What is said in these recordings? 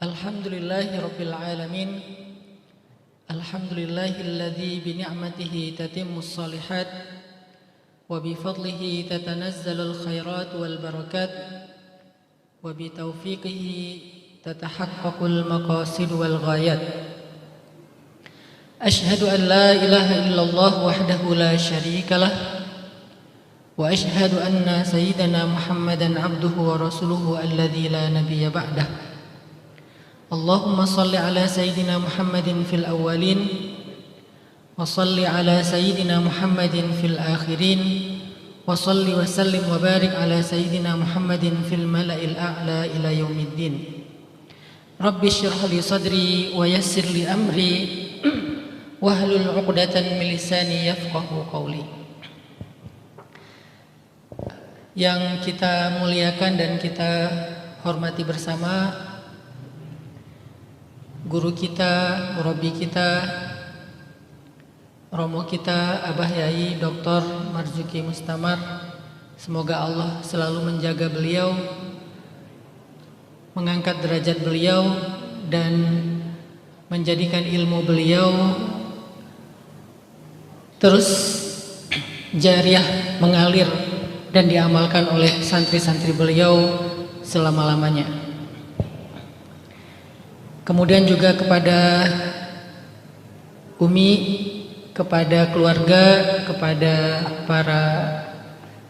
Alhamdulillahi Rabbil Alamin. Alhamdulillahilladzi bini'matihi tatimmus salihat wa bifadlihi tatanazzalul khairat wal barakat wa bitaufiqihi tatahaqqaqul maqasid wal ghayat. Ashhadu an la ilaha illallah wahdahu la syarika lah wa ashhadu anna sayyidana Muhammadan abduhu wa rasuluhu alladzi la nabiyya ba'dah. Allahumma salli ala sayyidina Muhammadin fil awwalin wa salli ala sayyidina Muhammadin fil akhirin wa salli wa sallim wa barik ala sayyidina Muhammadin fil mala'il a'la ila yaumiddin. Rabbi shrah li sadri wa yassir li amri wahlul 'uqdatan min lisani yafqahu qawli. Yang kita muliakan dan kita hormati bersama guru kita, murabi kita, romo kita, Abah Yai Dr. Marzuki Mustamar. Semoga Allah selalu menjaga beliau, mengangkat derajat beliau, dan menjadikan ilmu beliau terus jariah mengalir dan diamalkan oleh santri-santri beliau selama-lamanya. Kemudian juga kepada Umi, kepada keluarga, kepada para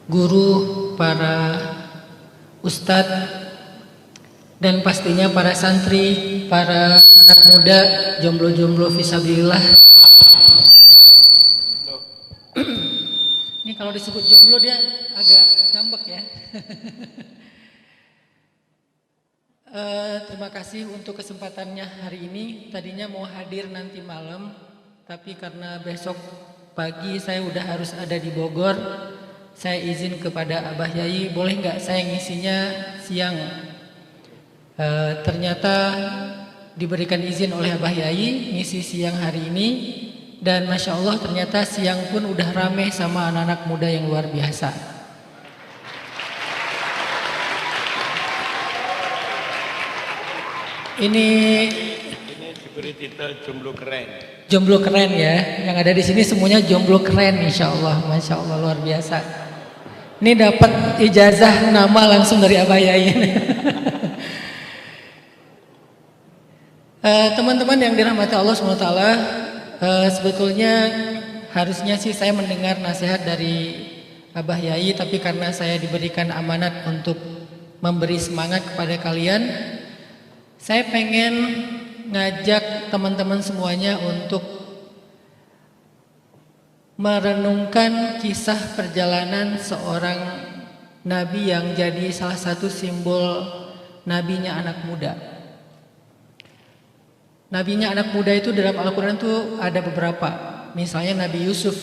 guru, para ustadz, dan pastinya para santri, para anak muda, jomblo-jomblo fisabilillah. Ini kalau disebut jomblo dia agak ngambek ya. Terima kasih untuk kesempatannya hari ini. Tadinya mau hadir nanti malam, tapi karena besok pagi saya udah harus ada di Bogor, saya izin kepada Abah Yai, boleh nggak saya ngisinya siang? Ternyata diberikan izin oleh Abah Yai ngisi siang hari ini, dan Masya Allah ternyata siang pun udah rame sama anak-anak muda yang luar biasa. Ini diberi titel jomblo keren. Jomblo keren ya. Yang ada di sini semuanya jomblo keren, insya Allah. Masya Allah luar biasa. Ini dapat ijazah nama langsung dari Abah Yai. Teman-teman yang dirahmati Allah SWT, sebetulnya harusnya sih saya mendengar nasihat dari Abah Yai, tapi karena saya diberikan amanat untuk memberi semangat kepada kalian, saya pengen ngajak teman-teman semuanya untuk merenungkan kisah perjalanan seorang nabi yang jadi salah satu simbol nabinya anak muda. Nabinya anak muda itu dalam Al-Quran itu ada beberapa. Misalnya Nabi Yusuf,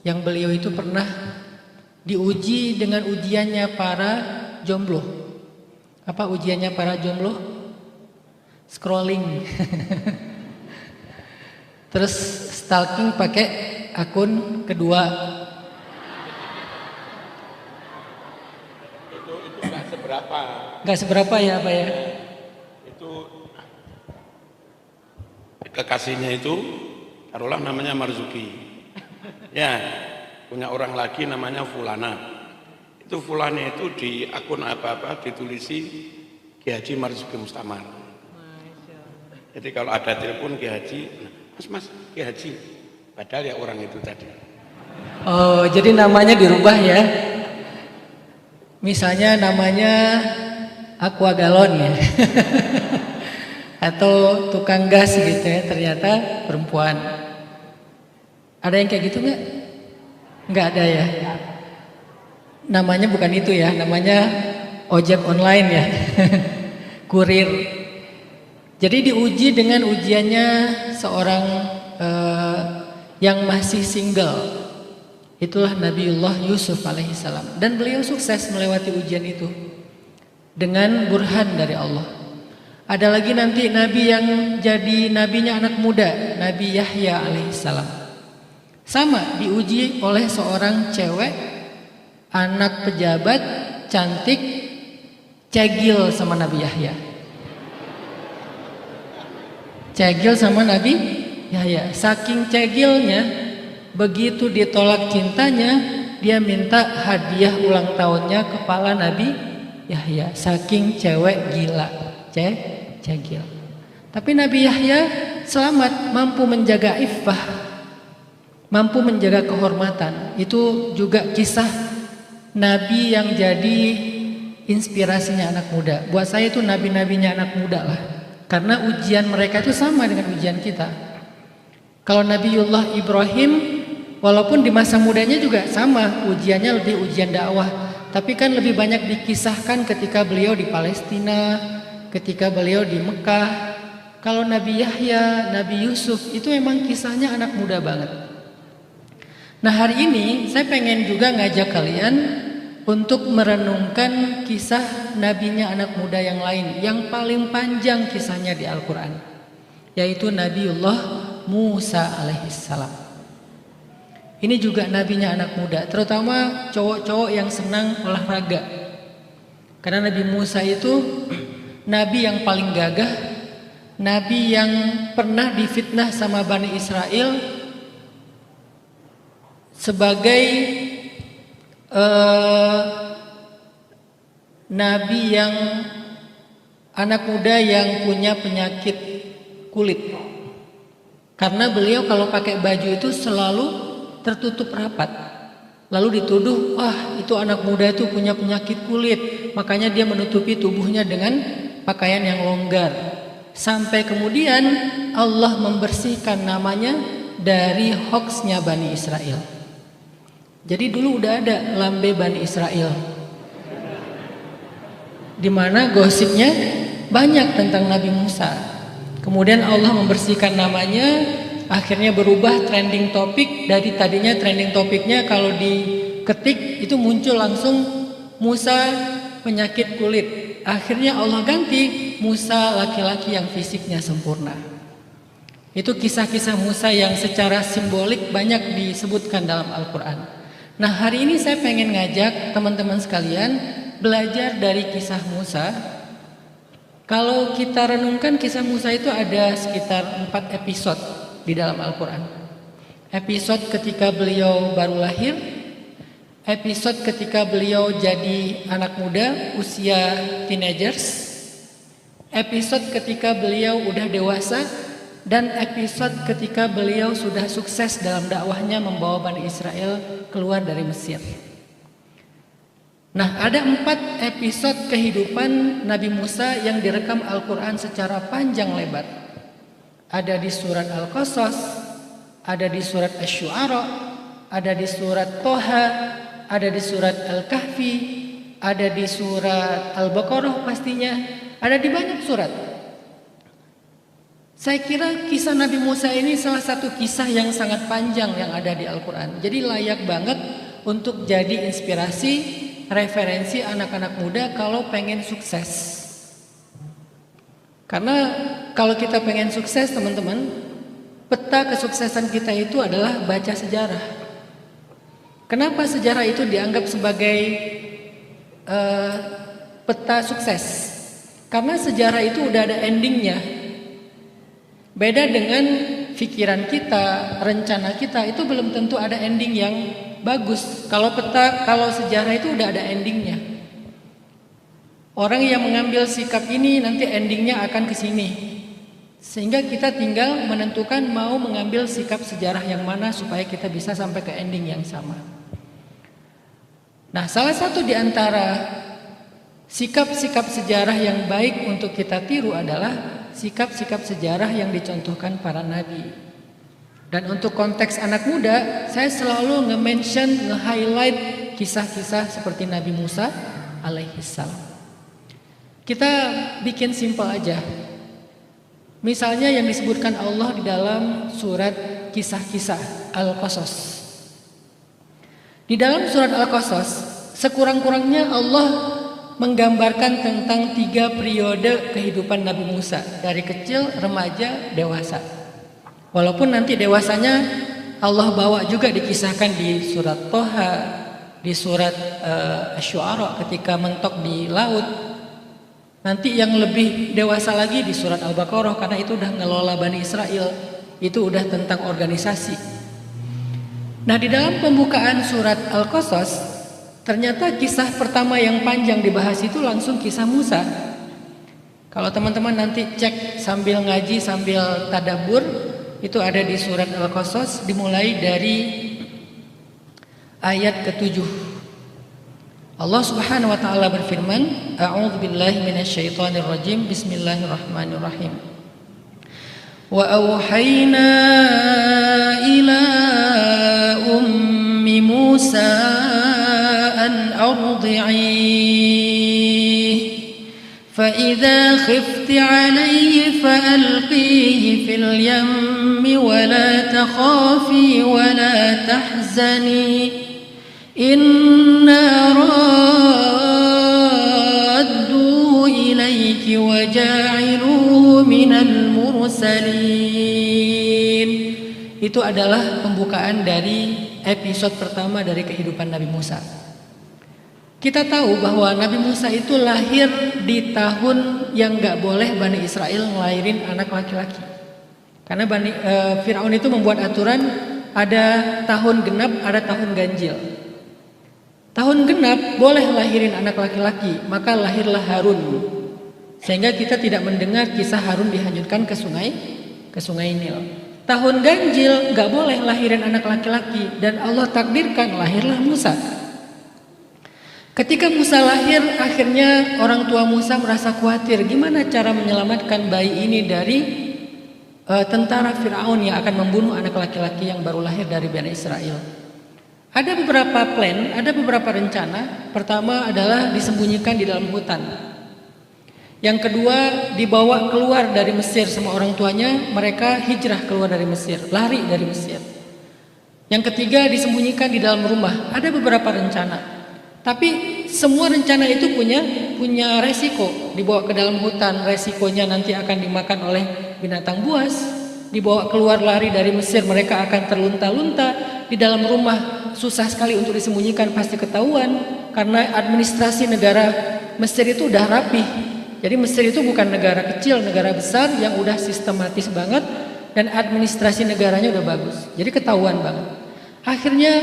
yang beliau itu pernah diuji dengan ujiannya para jomblo. Apa ujiannya para jomblo? Scrolling. Terus stalking pakai akun kedua. Itu nggak seberapa. Nggak seberapa ya Pak ya? Itu kekasihnya itu taruhlah namanya Marzuki. Ya, punya orang lagi namanya Fulana. Itu Fulana itu di akun apa-apa ditulisi Ki Haji Marzuki Mustamar. Jadi kalau ada telepon Ki Haji, mas Ki Haji, padahal ya orang itu tadi. Oh, jadi namanya dirubah ya? Misalnya namanya Aqua Galon ya? Atau tukang gas gitu ya, ternyata perempuan. Ada yang kayak gitu nggak? Nggak ada ya? Namanya bukan itu ya, namanya ojek online ya, kurir. Jadi diuji dengan ujiannya seorang yang masih single. Itulah Nabiullah Yusuf alaihissalam. Dan beliau sukses melewati ujian itu dengan burhan dari Allah. Ada lagi nanti nabi yang jadi nabinya anak muda, Nabi Yahya alaihissalam. Sama diuji oleh seorang cewek, anak pejabat, cantik, cegil sama Nabi Yahya. Cegil sama Nabi Yahya. Saking cegilnya, begitu ditolak cintanya, dia minta hadiah ulang tahunnya kepala Nabi Yahya. Saking cewek gila, cegil. Tapi Nabi Yahya selamat, mampu menjaga iffah, mampu menjaga kehormatan. Itu juga kisah Nabi yang jadi inspirasinya anak muda. Buat saya itu nabi-nabinya anak muda lah. Karena ujian mereka itu sama dengan ujian kita. Kalau Nabiullah Ibrahim, walaupun di masa mudanya juga sama, ujiannya lebih ujian dakwah. Tapi kan lebih banyak dikisahkan ketika beliau di Palestina, ketika beliau di Mekah. Kalau Nabi Yahya, Nabi Yusuf itu emang kisahnya anak muda banget. Nah hari ini saya pengen juga ngajak kalian untuk merenungkan kisah nabinya anak muda yang lain, yang paling panjang kisahnya di Al-Quran, yaitu Nabiullah Musa alaihissalam. Ini juga nabinya anak muda, terutama cowok-cowok yang senang olahraga. Karena Nabi Musa itu nabi yang paling gagah, nabi yang pernah difitnah sama Bani Israel sebagai nabi yang anak muda yang punya penyakit kulit. Karena beliau kalau pakai baju itu selalu tertutup rapat. Lalu dituduh, wah itu anak muda itu punya penyakit kulit, makanya dia menutupi tubuhnya dengan pakaian yang longgar. Sampai kemudian Allah membersihkan namanya dari hoaxnya Bani Israel. Jadi dulu udah ada lambe Bani Israel, di mana gosipnya banyak tentang Nabi Musa. Kemudian Allah membersihkan namanya, akhirnya berubah trending topik. Dari tadinya trending topiknya kalau diketik itu muncul langsung Musa penyakit kulit. Akhirnya Allah ganti Musa laki-laki yang fisiknya sempurna. Itu kisah-kisah Musa yang secara simbolik banyak disebutkan dalam Al-Quran. Nah hari ini saya pengen ngajak teman-teman sekalian belajar dari kisah Musa. Kalau kita renungkan kisah Musa itu ada sekitar 4 episode di dalam Al-Quran. Episode ketika beliau baru lahir, episode ketika beliau jadi anak muda usia teenagers, episode ketika beliau udah dewasa, dan episode ketika beliau sudah sukses dalam dakwahnya membawa Bani Israel keluar dari Mesir. Nah ada 4 episode kehidupan Nabi Musa yang direkam Al-Quran secara panjang lebar. Ada di surat Al-Qasas, ada di surat Asy-Syu'ara, ada di surat Toha, ada di surat Al-Kahfi, ada di surat Al-Baqarah pastinya, ada di banyak surat. Saya kira kisah Nabi Musa ini salah satu kisah yang sangat panjang yang ada di Al-Quran. Jadi layak banget untuk jadi inspirasi, referensi anak-anak muda kalau pengen sukses. Karena kalau kita pengen sukses teman-teman, peta kesuksesan kita itu adalah baca sejarah. Kenapa sejarah itu dianggap sebagai peta sukses? Karena sejarah itu udah ada endingnya. Beda dengan pikiran kita, rencana kita itu belum tentu ada ending yang bagus. Kalau sejarah itu udah ada endingnya. Orang yang mengambil sikap ini nanti endingnya akan ke sini. Sehingga kita tinggal menentukan mau mengambil sikap sejarah yang mana supaya kita bisa sampai ke ending yang sama. Nah, salah satu di antara sikap-sikap sejarah yang baik untuk kita tiru adalah sikap-sikap sejarah yang dicontohkan para nabi. Dan untuk konteks anak muda, saya selalu nge-mention, nge-highlight kisah-kisah seperti Nabi Musa alaihissalam. Kita bikin simpel aja. Misalnya yang disebutkan Allah di dalam surat Kisah-Kisah Al-Qasas. Di dalam surat Al-Qasas, sekurang-kurangnya Allah menggambarkan tentang 3 periode kehidupan Nabi Musa, dari kecil, remaja, dewasa. Walaupun nanti dewasanya Allah bawa juga dikisahkan di surat Toha, di surat Asy-Syu'ara ketika mentok di laut. Nanti yang lebih dewasa lagi di surat Al-Baqarah, karena itu udah ngelola Bani Israel, itu udah tentang organisasi. Nah, di dalam pembukaan surat Al-Qasas, ternyata kisah pertama yang panjang dibahas itu langsung kisah Musa. Kalau teman-teman nanti cek sambil ngaji, sambil tadabbur, itu ada di surat Al-Qasas, dimulai dari ayat ke-7. Allah Subhanahu wa taala berfirman, A'udzubillahi minasyaitonir rajim. Bismillahirrahmanirrahim. Wa auhayna ila ummi Musa an ardi'ih fa idza khifti 'alayhi fa alqihi fil yammi wa la takhafi wa la tahzani Inna raddu ilaiki wa ja'iluhu minal mursalin. Itu adalah pembukaan dari episode pertama dari kehidupan Nabi Musa. Kita tahu bahwa Nabi Musa itu lahir di tahun yang gak boleh Bani Israel ngelahirin anak laki-laki. Karena Fir'aun itu membuat aturan ada tahun genap, ada tahun ganjil. Tahun genap boleh lahirin anak laki-laki, maka lahirlah Harun. Sehingga kita tidak mendengar kisah Harun dihanyutkan ke sungai Nil. Tahun ganjil gak boleh lahirin anak laki-laki, dan Allah takdirkan lahirlah Musa. Ketika Musa lahir, akhirnya orang tua Musa merasa khawatir gimana cara menyelamatkan bayi ini dari tentara Fir'aun yang akan membunuh anak laki-laki yang baru lahir dari Bani Israel. Ada beberapa plan, ada beberapa rencana. Pertama adalah disembunyikan di dalam hutan. Yang kedua, dibawa keluar dari Mesir sama orang tuanya, mereka hijrah keluar dari Mesir, lari dari Mesir. Yang ketiga, disembunyikan di dalam rumah. Ada beberapa rencana. Tapi semua rencana itu punya resiko. Dibawa ke dalam hutan, resikonya nanti akan dimakan oleh binatang buas. Dibawa keluar lari dari Mesir, mereka akan terlunta-lunta. Di dalam rumah susah sekali untuk disembunyikan, pasti ketahuan. Karena administrasi negara Mesir itu udah rapih. Jadi Mesir itu bukan negara kecil, negara besar yang udah sistematis banget. Dan administrasi negaranya udah bagus. Jadi ketahuan banget. Akhirnya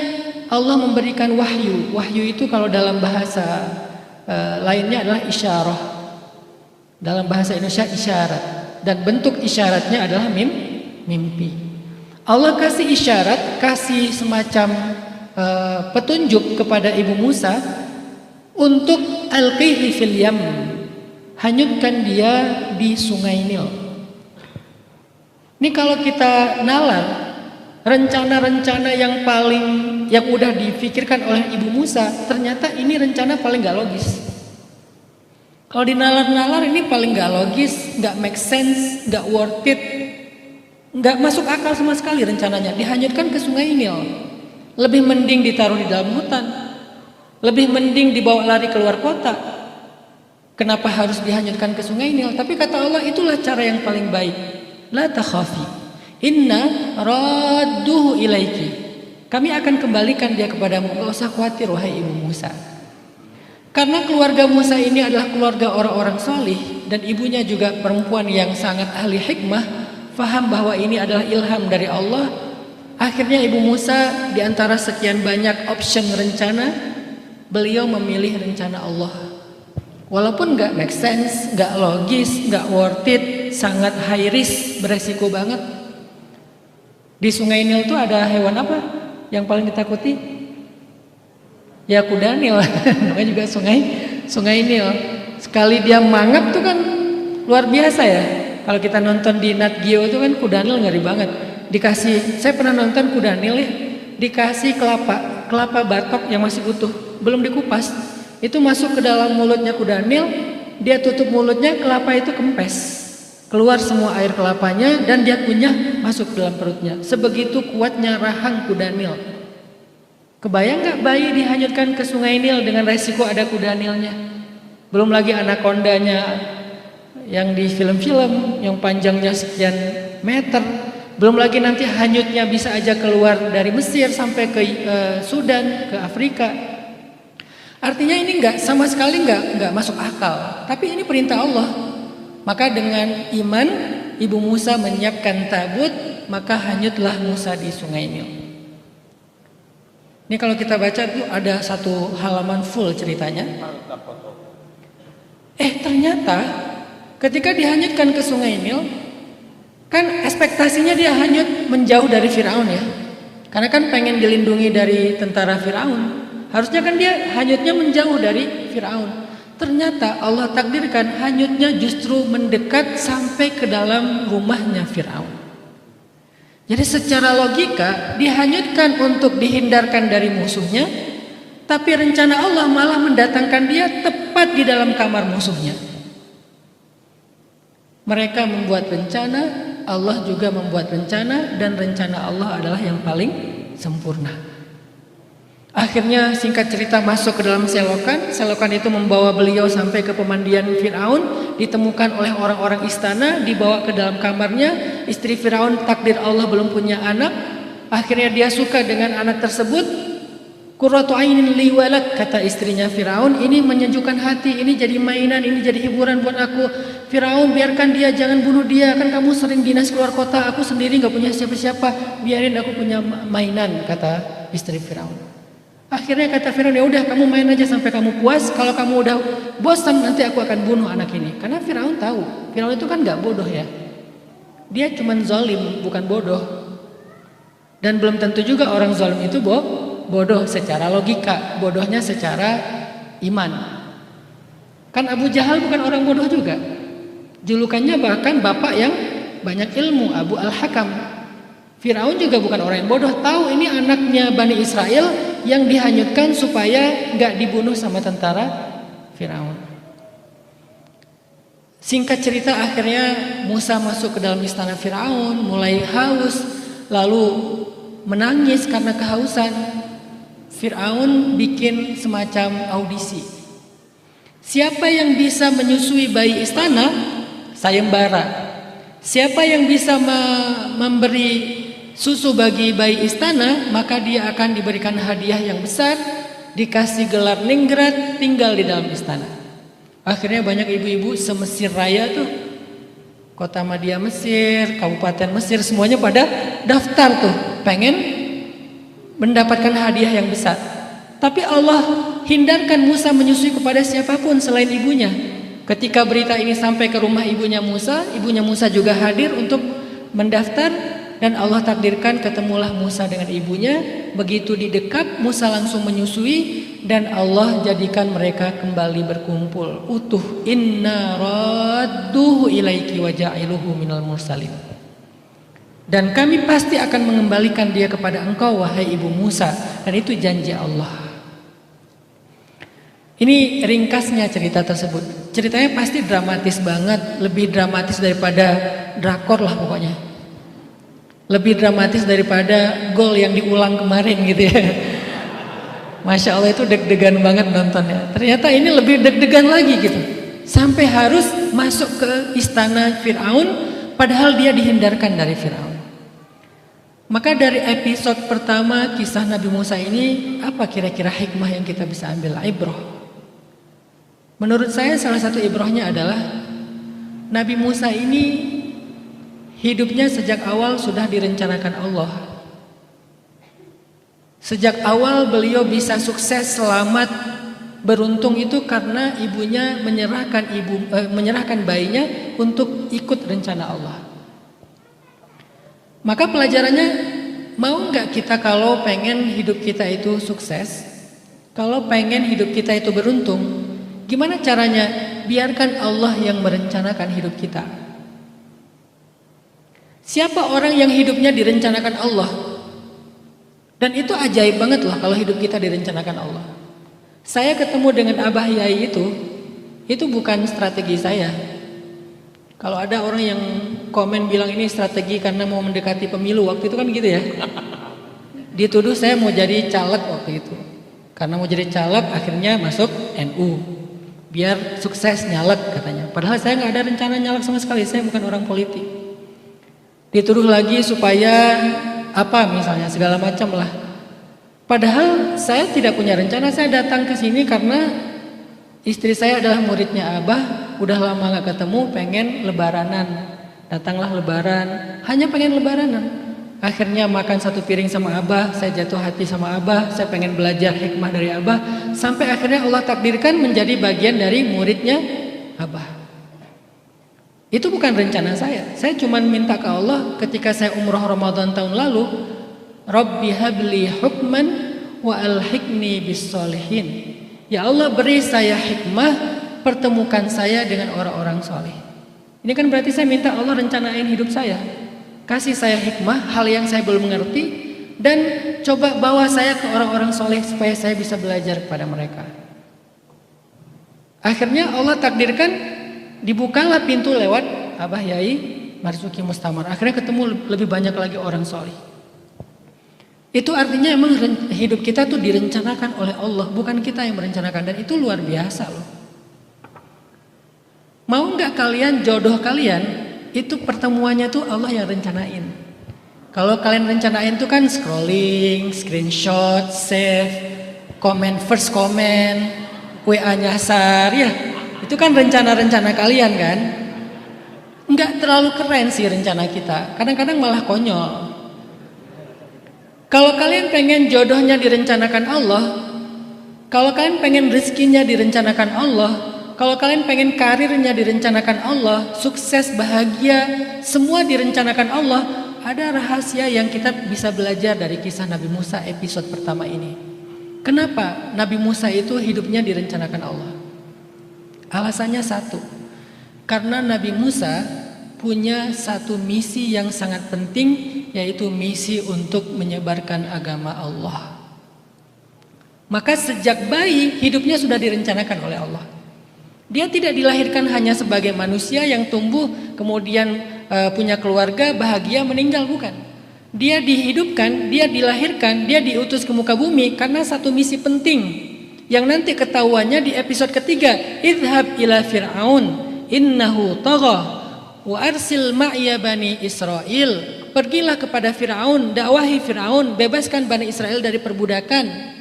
Allah memberikan wahyu. Wahyu itu kalau dalam bahasa lainnya adalah isyarah. Dalam bahasa Indonesia isyarat. Dan bentuk isyaratnya adalah mimpi. Allah kasih isyarat, kasih semacam petunjuk kepada ibu Musa untuk alqihi fil yam, hanyutkan dia di sungai Nil. Ini kalau kita nalar rencana-rencana yang udah difikirkan oleh ibu Musa, ternyata ini rencana paling gak logis. Kalau dinalar-nalar ini paling gak logis, gak make sense, gak worth it, gak masuk akal sama sekali rencananya. Dihanyutkan ke sungai Nil. Lebih mending ditaruh di dalam hutan. Lebih mending dibawa lari keluar kota. Kenapa harus dihanyutkan ke sungai Nil? Tapi kata Allah, itulah cara yang paling baik. La takhafi, inna radduhu ilaiki. Kami akan kembalikan dia kepadamu. Gak usah khawatir wahai ibu Musa. Karena keluarga Musa ini adalah keluarga orang-orang solih, dan ibunya juga perempuan yang sangat ahli hikmah, faham bahwa ini adalah ilham dari Allah. Akhirnya ibu Musa di antara sekian banyak option rencana, beliau memilih rencana Allah. Walaupun gak make sense, gak logis, gak worth it, sangat high risk, beresiko banget. Di sungai Nil itu ada hewan apa yang paling ditakuti? Ya kuda Nil, namanya juga sungai Nil. Sekali dia mangap tuh kan luar biasa ya. Kalau kita nonton di Nat Geo itu kan kuda Nil ngeri banget. Saya pernah nonton kuda Nil ya, dikasih kelapa batok yang masih utuh, belum dikupas. Itu masuk ke dalam mulutnya kuda Nil, dia tutup mulutnya, kelapa itu kempes. Keluar semua air kelapanya dan dia kunyah masuk dalam perutnya. Sebegitu kuatnya rahang kuda Nil. Kebayang gak bayi dihanyutkan ke sungai Nil dengan resiko ada kuda Nilnya? Belum lagi anakondanya yang di film-film yang panjangnya sekian meter. Belum lagi nanti hanyutnya bisa aja keluar dari Mesir sampai ke Sudan, ke Afrika. Artinya ini sama sekali nggak masuk akal. Tapi ini perintah Allah. Maka dengan iman, ibu Musa menyiapkan tabut, maka hanyutlah Musa di sungai Nil. Ini kalau kita baca tuh ada satu halaman full ceritanya. Ternyata ketika dihanyutkan ke sungai Nil, kan ekspektasinya dia hanyut menjauh dari Firaun ya. Karena kan pengen dilindungi dari tentara Firaun. Harusnya kan dia hanyutnya menjauh dari Firaun. Ternyata Allah takdirkan hanyutnya justru mendekat sampai ke dalam rumahnya Firaun. Jadi secara logika dihanyutkan untuk dihindarkan dari musuhnya, tapi rencana Allah malah mendatangkan dia tepat di dalam kamar musuhnya. Mereka membuat rencana, Allah juga membuat rencana, dan rencana Allah adalah yang paling sempurna. Akhirnya singkat cerita masuk ke dalam selokan. Selokan itu membawa beliau sampai ke pemandian Firaun. Ditemukan oleh orang-orang istana, dibawa ke dalam kamarnya. Istri Firaun takdir Allah belum punya anak. Akhirnya dia suka dengan anak tersebut. Qurratu ainin li walak, kata istrinya Firaun, ini menyejukkan hati, ini jadi mainan, ini jadi hiburan buat aku. Firaun, biarkan dia, jangan bunuh dia, kan kamu sering dinas keluar kota, aku sendiri gak punya siapa-siapa, biarin aku punya mainan, kata istri Firaun. Akhirnya kata Firaun, ya udah kamu main aja sampai kamu puas, kalau kamu udah bosan nanti aku akan bunuh anak ini. Karena Firaun tahu, Firaun itu kan gak bodoh ya, dia cuman zalim, bukan bodoh. Dan belum tentu juga orang zalim itu bodoh secara logika, bodohnya secara iman. Kan Abu Jahal bukan orang bodoh juga. Julukannya bahkan bapak yang banyak ilmu, Abu Al-Hakam. Firaun juga bukan orang yang bodoh, tahu ini anaknya Bani Israel yang dihanyutkan supaya nggak dibunuh sama tentara Firaun. Singkat cerita akhirnya Musa masuk ke dalam istana Firaun, mulai haus, lalu menangis karena kehausan. Firaun bikin semacam audisi. Siapa yang bisa menyusui bayi istana, sayembara. Siapa yang bisa memberi susu bagi bayi istana, maka dia akan diberikan hadiah yang besar, dikasih gelar ningrat, tinggal di dalam istana. Akhirnya banyak ibu-ibu se-Mesir Raya tuh, kota Madia Mesir, kabupaten Mesir, semuanya pada daftar tuh, pengen mendapatkan hadiah yang besar. Tapi Allah hindarkan Musa menyusui kepada siapapun selain ibunya. Ketika berita ini sampai ke rumah ibunya Musa juga hadir untuk mendaftar, dan Allah takdirkan ketemulah Musa dengan ibunya. Begitu didekat, Musa langsung menyusui, dan Allah jadikan mereka kembali berkumpul utuh. Inna radduhu ilaiki wa ja'iluhu minal mursalin. Dan kami pasti akan mengembalikan dia kepada engkau, wahai ibu Musa. Dan itu janji Allah. Ini ringkasnya cerita tersebut. Ceritanya pasti dramatis banget. Lebih dramatis daripada drakor lah pokoknya. Lebih dramatis daripada gol yang diulang kemarin gitu ya. Masya Allah, itu deg-degan banget nontonnya. Ternyata ini lebih deg-degan lagi gitu. Sampai harus masuk ke istana Firaun, padahal dia dihindarkan dari Firaun. Maka dari episode pertama kisah Nabi Musa ini, apa kira-kira hikmah yang kita bisa ambil ibrah? Menurut saya salah satu ibrahnya adalah Nabi Musa ini hidupnya sejak awal sudah direncanakan Allah. Sejak awal beliau bisa sukses, selamat, beruntung itu karena ibunya menyerahkan bayinya untuk ikut rencana Allah. Maka pelajarannya, mau nggak kita kalau pengen hidup kita itu sukses, kalau pengen hidup kita itu beruntung, gimana caranya? Biarkan Allah yang merencanakan hidup kita. Siapa orang yang hidupnya direncanakan Allah? Dan itu ajaib banget loh kalau hidup kita direncanakan Allah. Saya ketemu dengan Abah Yai itu bukan strategi saya. Kalau ada orang yang komen bilang ini strategi karena mau mendekati pemilu, waktu itu kan gitu ya. Dituduh saya mau jadi caleg waktu itu. Karena mau jadi caleg akhirnya masuk NU. Biar sukses nyalek katanya. Padahal saya nggak ada rencana nyalek sama sekali, saya bukan orang politik. Dituduh lagi supaya apa misalnya segala macam lah. Padahal saya tidak punya rencana, saya datang ke sini karena istri saya adalah muridnya Abah, udah lama gak ketemu, pengen lebaranan. Datanglah lebaran, hanya pengen lebaranan. Akhirnya makan satu piring sama Abah, saya jatuh hati sama Abah, saya pengen belajar hikmah dari Abah, sampai akhirnya Allah takdirkan menjadi bagian dari muridnya Abah. Itu bukan rencana saya cuma minta ke Allah ketika saya umroh Ramadan tahun lalu, Rabbi habli hukman wa alhiqni bis solihin. Ya Allah, beri saya hikmah, pertemukan saya dengan orang-orang soleh. Ini kan berarti saya minta Allah rencanain hidup saya, kasih saya hikmah, hal yang saya belum mengerti, dan coba bawa saya ke orang-orang soleh supaya saya bisa belajar kepada mereka. Akhirnya Allah takdirkan dibukalah pintu lewat Abah Yai Marzuki Mustamar. Akhirnya ketemu lebih banyak lagi orang soleh. Itu artinya emang hidup kita tuh direncanakan oleh Allah, bukan kita yang merencanakan, dan itu luar biasa loh. Mau nggak kalian jodoh kalian itu pertemuannya tuh Allah yang rencanain. Kalau kalian rencanain tuh kan scrolling, screenshot, save, komen, first comment, WA nyasar ya. Itu kan rencana-rencana kalian kan. Nggak terlalu keren sih rencana kita. Kadang-kadang malah konyol. Kalau kalian pengen jodohnya direncanakan Allah, kalau kalian pengen rezekinya direncanakan Allah, kalau kalian pengen karirnya direncanakan Allah, sukses, bahagia, semua direncanakan Allah, ada rahasia yang kita bisa belajar dari kisah Nabi Musa episode pertama ini. Kenapa Nabi Musa itu hidupnya direncanakan Allah? Alasannya satu, karena Nabi Musa punya satu misi yang sangat penting, yaitu misi untuk menyebarkan agama Allah. Maka sejak bayi hidupnya sudah direncanakan oleh Allah. Dia tidak dilahirkan hanya sebagai manusia yang tumbuh kemudian punya keluarga, bahagia, meninggal, bukan. Dia dihidupkan, dia dilahirkan, dia diutus ke muka bumi karena satu misi penting yang nanti ketahuannya di episode ketiga. Idhab ila Fir'aun innahu tagha wa arsil ma'ya bani Israel. Pergilah kepada Fir'aun, dakwahi Fir'aun, bebaskan Bani Israel dari perbudakan.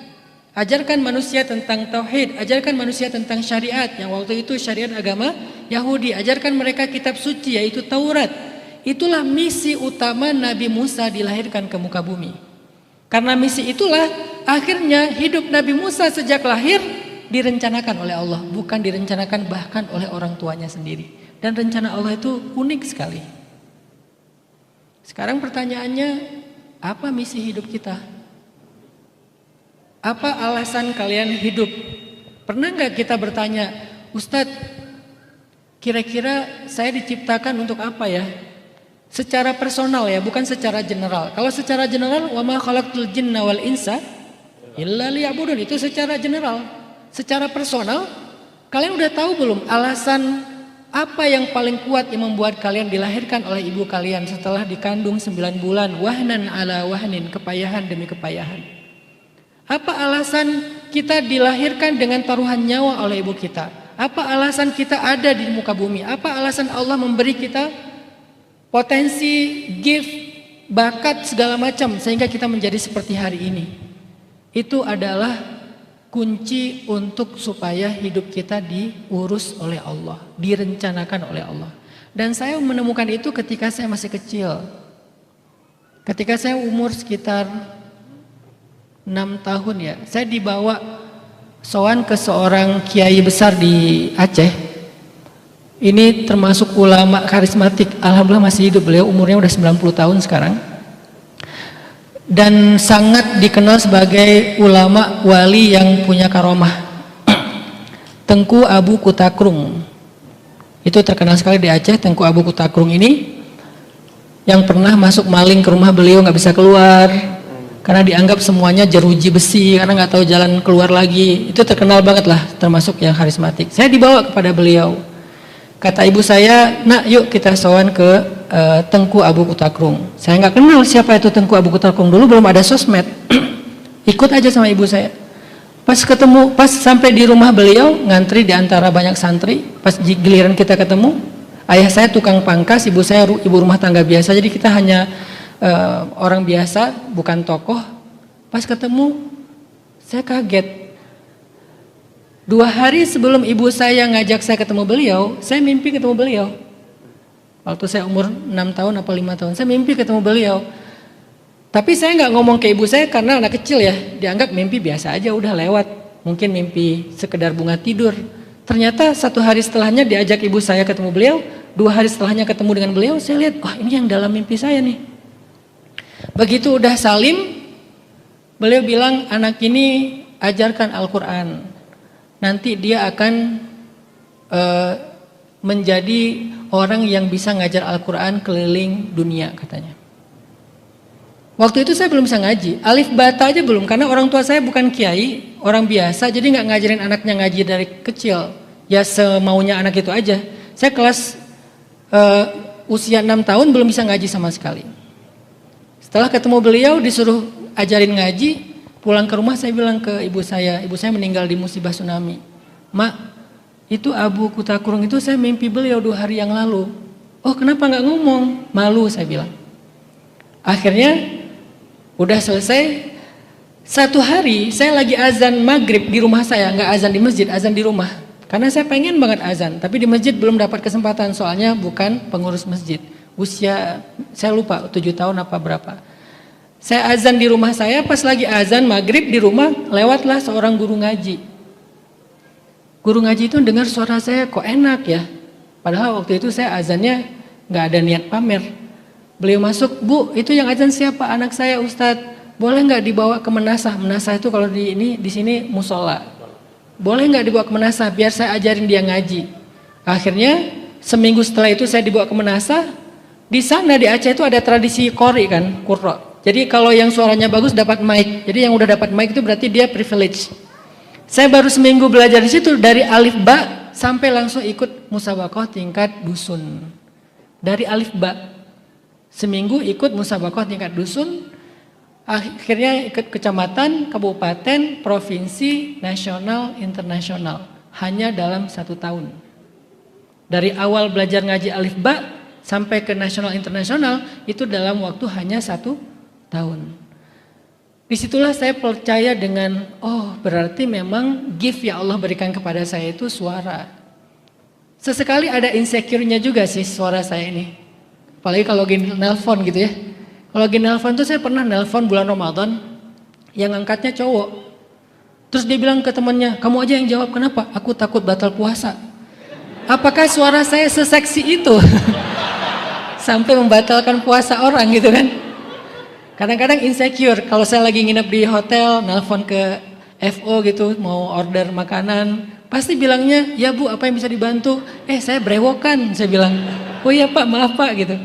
Ajarkan manusia tentang tauhid, ajarkan manusia tentang syariat, yang waktu itu syariat agama Yahudi. Ajarkan mereka kitab suci yaitu Taurat. Itulah misi utama Nabi Musa dilahirkan ke muka bumi. Karena misi itulah akhirnya hidup Nabi Musa sejak lahir direncanakan oleh Allah, bukan direncanakan bahkan oleh orang tuanya sendiri. Dan rencana Allah itu unik sekali. Sekarang pertanyaannya, apa misi hidup kita? Apa alasan kalian hidup? Pernah nggak kita bertanya, Ustadz, kira-kira saya diciptakan untuk apa ya? Secara personal ya, bukan secara general. Kalau secara general, wa ma khalaqtul jinna wal insa illa liya'budun, itu secara general. Secara personal, kalian udah tahu belum alasan apa yang paling kuat yang membuat kalian dilahirkan oleh ibu kalian setelah dikandung 9 bulan, wahnan ala wahnin, kepayahan demi kepayahan? Apa alasan kita dilahirkan dengan taruhan nyawa oleh ibu kita? Apa alasan kita ada di muka bumi? Apa alasan Allah memberi kita potensi, gift, bakat segala macam sehingga kita menjadi seperti hari ini? Itu adalah kunci untuk supaya hidup kita diurus oleh Allah, direncanakan oleh Allah. Dan saya menemukan itu ketika saya masih kecil. Ketika saya umur sekitar 6 tahun ya, saya dibawa sowan ke seorang kiai besar di Aceh. Ini termasuk ulama karismatik, alhamdulillah masih hidup, beliau umurnya udah 90 tahun sekarang. Dan sangat dikenal sebagai ulama wali yang punya karomah. Tengku Abu Kutakrung. Itu terkenal sekali di Aceh. Tengku Abu Kutakrung ini yang pernah masuk maling ke rumah beliau nggak bisa keluar karena dianggap semuanya jeruji besi, karena nggak tahu jalan keluar lagi. Itu terkenal banget lah, termasuk yang karismatik. Saya dibawa kepada beliau. Kata ibu saya, nak yuk kita sowan ke Tengku Abu Kutakrung. Saya nggak kenal siapa itu Tengku Abu Kutakrung, dulu belum ada sosmed. Ikut aja sama ibu saya. Pas sampai di rumah beliau, ngantri di antara banyak santri. Pas giliran kita ketemu, ayah saya tukang pangkas, ibu saya ibu rumah tangga biasa. Jadi kita hanya orang biasa, bukan tokoh. Pas ketemu, Saya kaget. 2 hari sebelum ibu saya ngajak saya ketemu beliau, saya mimpi ketemu beliau. Waktu saya umur 6 tahun apa 5 tahun, saya mimpi ketemu beliau. Tapi saya nggak ngomong ke ibu saya karena anak kecil ya, dianggap mimpi biasa aja, udah lewat. Mungkin mimpi sekedar bunga tidur. Ternyata 1 hari setelahnya diajak ibu saya ketemu beliau, 2 hari setelahnya ketemu dengan beliau, saya lihat, oh ini yang dalam mimpi saya nih. Begitu udah salim, beliau bilang, anak ini ajarkan Al-Quran. Nanti dia akan menjadi orang yang bisa ngajar Al-Quran keliling dunia katanya. Waktu itu saya belum bisa ngaji, alif bata aja belum, karena orang tua saya bukan kiai, orang biasa, jadi nggak ngajarin anaknya ngaji dari kecil, ya semaunya anak itu aja. Saya kelas usia 6 tahun belum bisa ngaji sama sekali. Setelah ketemu beliau disuruh ajarin ngaji, pulang ke rumah saya bilang ke ibu saya meninggal di musibah tsunami. Mak, itu Abu Kutakurung itu saya mimpi beliau 2 hari yang lalu. Oh kenapa nggak ngomong? Malu saya bilang. Akhirnya udah selesai, 1 hari saya lagi azan maghrib di rumah saya, nggak azan di masjid, azan di rumah. Karena saya pengen banget azan, tapi di masjid belum dapat kesempatan soalnya bukan pengurus masjid. Usia saya lupa 7 tahun apa berapa. Saya azan di rumah saya, pas lagi azan maghrib di rumah lewatlah seorang guru ngaji. Guru ngaji itu dengar suara saya kok enak ya. Padahal waktu itu saya azannya nggak ada niat pamer. Beliau masuk, Bu, itu yang azan siapa? Anak saya Ustadz. Boleh nggak dibawa ke menasah? Menasah itu kalau di sini musola. Boleh nggak dibawa ke menasah? Biar saya ajarin dia ngaji. Akhirnya seminggu setelah itu saya dibawa ke menasah. Di sana di Aceh itu ada tradisi qori kan, qurra. Jadi kalau yang suaranya bagus dapat mic. Jadi yang udah dapat mic itu berarti dia privilege. Saya baru seminggu belajar di situ dari alif ba sampai langsung ikut musabaqah tingkat dusun. Dari alif ba. Seminggu ikut musabaqah tingkat dusun, akhirnya ikut kecamatan, kabupaten, provinsi, nasional, internasional. Hanya dalam 1 tahun. Dari awal belajar ngaji alif ba sampai ke nasional internasional itu dalam waktu hanya 1 tahun. Disitulah saya percaya dengan, oh berarti memang gift yang Allah berikan kepada saya itu suara. Sesekali ada insecure-nya juga sih suara saya ini. Apalagi kalau lagi nelpon gitu ya. Kalau lagi nelpon tuh saya pernah nelpon bulan Ramadan yang angkatnya cowok. Terus dia bilang ke temannya, kamu aja yang jawab, kenapa? Aku takut batal puasa. Apakah suara saya seseksi itu? Sampai membatalkan puasa orang gitu kan. Kadang-kadang insecure, kalau saya lagi nginep di hotel, nelpon ke FO gitu, mau order makanan, pasti bilangnya, ya Bu apa yang bisa dibantu? Saya brewokan, saya bilang. Oh iya Pak, maaf Pak gitu.